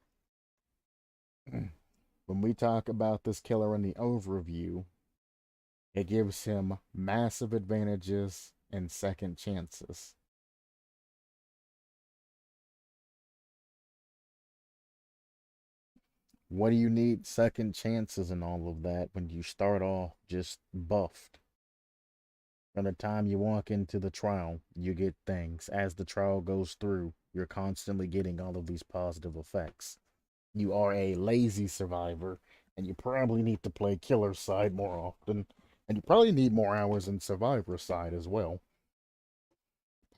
When we talk about this killer in the overview, it gives him massive advantages and second chances. What do you need second chances and all of that when you start off just buffed? From the time you walk into the trial, you get things. As the trial goes through, you're constantly getting all of these positive effects. You are a lazy survivor, and you probably need to play killer side more often. And you probably need more hours in survivor side as well.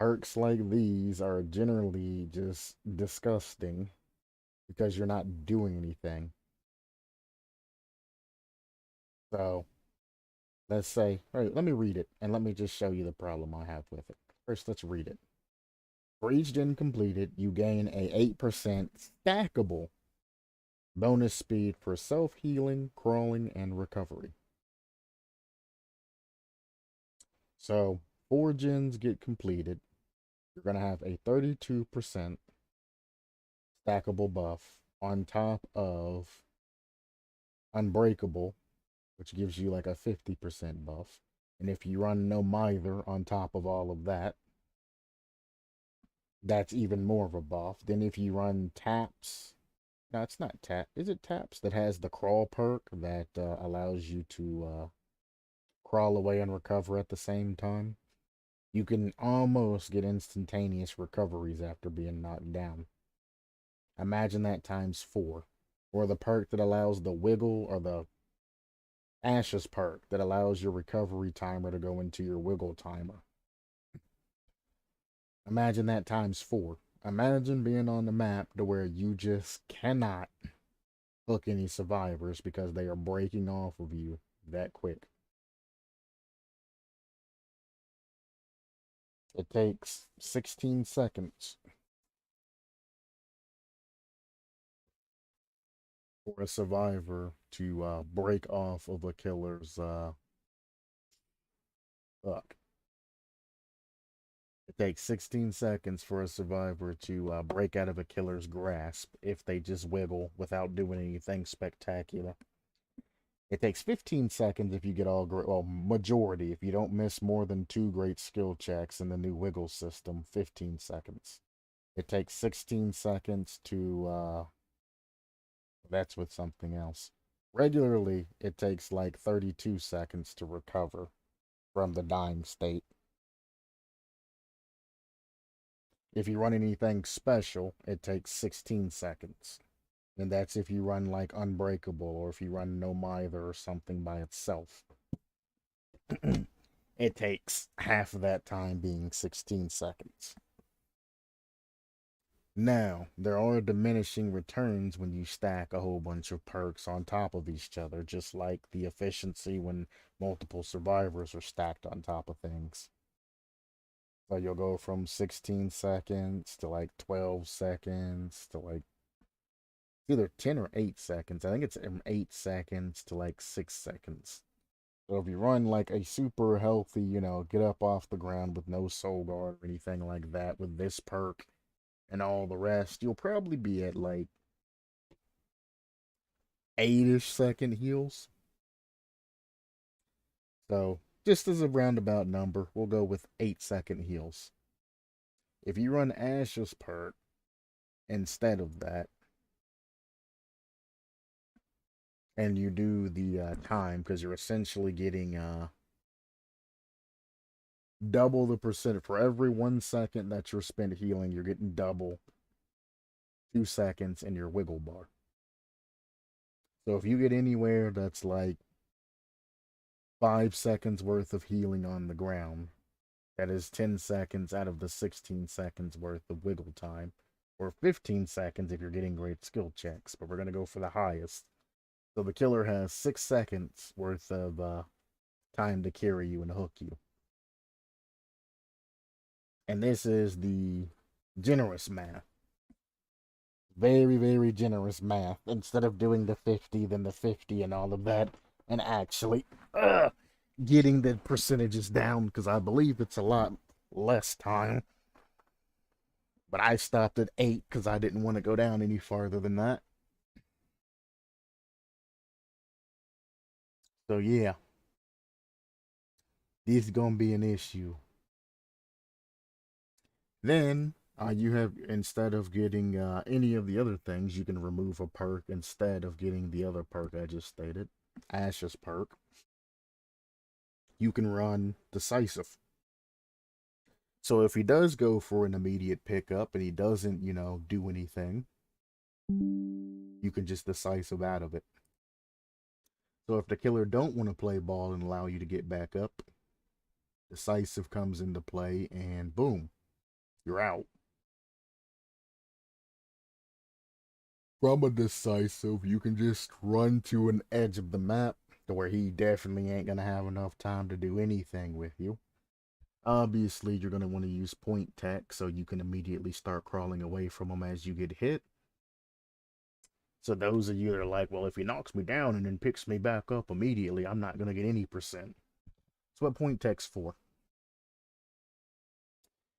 Perks like these are generally just disgusting because you're not doing anything. So let's say, all right, let me read it and let me just show you the problem I have with it. First, let's read it. For each gen completed, you gain a 8% stackable bonus speed for self-healing, crawling, and recovery. So, 4 gens get completed. You're going to have a 32% stackable buff on top of Unbreakable, which gives you like a 50% buff. And if you run No Mither on top of all of that, that's even more of a buff. Then if you run Taps, no, it's not Tap. Is it Taps that has the crawl perk that allows you to crawl away and recover at the same time? You can almost get instantaneous recoveries after being knocked down. Imagine that times 4. Or the perk that allows the wiggle, or the Ashes perk that allows your recovery timer to go into your wiggle timer. Imagine that times 4. imagine being on the map to where you just cannot hook any survivors because they are breaking off of you that quick. It takes 16 seconds for a survivor to break off of a killer's hook. It takes 16 seconds for a survivor to break out of a killer's grasp if they just wiggle without doing anything spectacular. It takes 15 seconds if you get all great, well, majority, if you don't miss more than 2 great skill checks in the new wiggle system, 15 seconds. It takes 16 seconds to, that's with something else. Regularly, it takes like 32 seconds to recover from the dying state. If you run anything special, it takes 16 seconds. And that's if you run like Unbreakable or if you run No Mither or something by itself. It takes half of that time, being 16 seconds. Now, there are diminishing returns when you stack a whole bunch of perks on top of each other, just like the efficiency when multiple survivors are stacked on top of things. So you'll go from 16 seconds to like 12 seconds to like either 10 or 8 seconds. I think it's 8 seconds to like 6 seconds. So if you run like a super healthy, get up off the ground with no soul guard or anything like that with this perk and all the rest, you'll probably be at like 8-ish second heals. So just as a roundabout number, we'll go with 8-second heals. If you run Ash's perk instead of that, and you do the time, because you're essentially getting double the percent for every 1 second that you're spent healing, you're getting double 2 seconds in your wiggle bar. So if you get anywhere that's like 5 seconds worth of healing on the ground, that is 10 seconds out of the 16 seconds worth of wiggle time, or 15 seconds if you're getting great skill checks, but we're going to go for the highest. So the killer has 6 seconds worth of time to carry you and hook you. And this is the generous math. Very, very generous math. Instead of doing the 50, then the 50 and all of that, and actually getting the percentages down, because I believe it's a lot less time. But I stopped at 8 because I didn't want to go down any farther than that. So yeah, this is going to be an issue. Then you have, instead of getting any of the other things, you can remove a perk instead of getting the other perk I just stated, Ash's perk. You can run Decisive. So if he does go for an immediate pickup and he doesn't, do anything, you can just Decisive out of it. So if the killer don't want to play ball and allow you to get back up, Decisive comes into play and boom, you're out. From a Decisive, you can just run to an edge of the map to where he definitely ain't going to have enough time to do anything with you. Obviously, you're going to want to use point tech so you can immediately start crawling away from him as you get hit. So those of you that are like, well, if he knocks me down and then picks me back up immediately, I'm not going to get any percent. That's what point tech's for.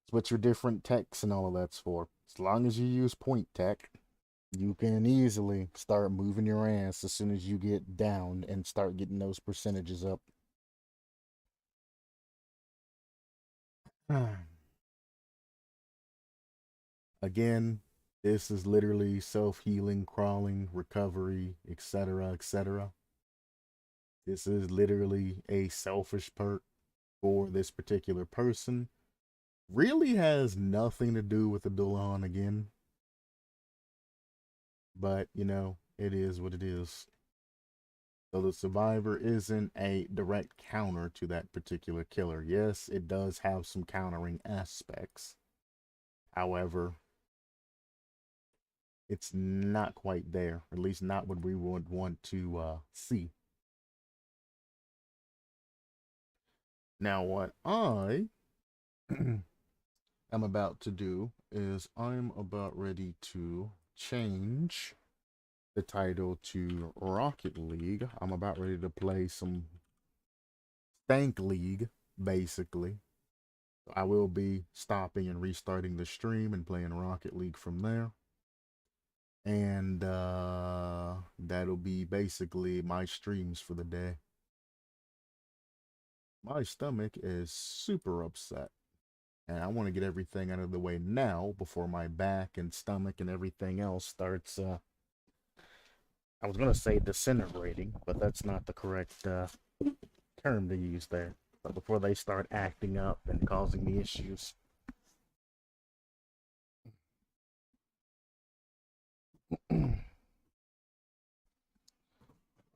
It's what your different techs and all of that's for. As long as you use point tech, you can easily start moving your ass as soon as you get down and start getting those percentages up. Again, this is literally self-healing, crawling, recovery, etc., etc. This is literally a selfish perk for this particular person. Really has nothing to do with the Dolan again. But, it is what it is. So the survivor isn't a direct counter to that particular killer. Yes, it does have some countering aspects. However, It's not quite there, at least not what we would want to see. Now, what I am about to do is I'm about ready to change the title to Rocket League. I'm about ready to play some Stank League, basically. I will be stopping and restarting the stream and playing Rocket League from there. And that'll be basically my streams for the day. My stomach is super upset. And I want to get everything out of the way now before my back and stomach and everything else starts, I was going to say disintegrating, but that's not the correct term to use there. But before they start acting up and causing me issues.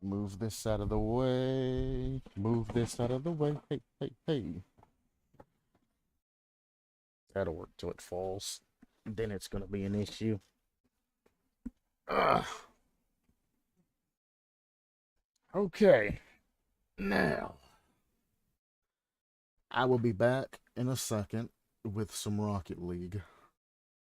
Move this out of the way. Move this out of the way. Hey, hey, hey. That'll work till it falls. Then it's going to be an issue. Ugh. Okay. Now, I will be back in a second with some Rocket League.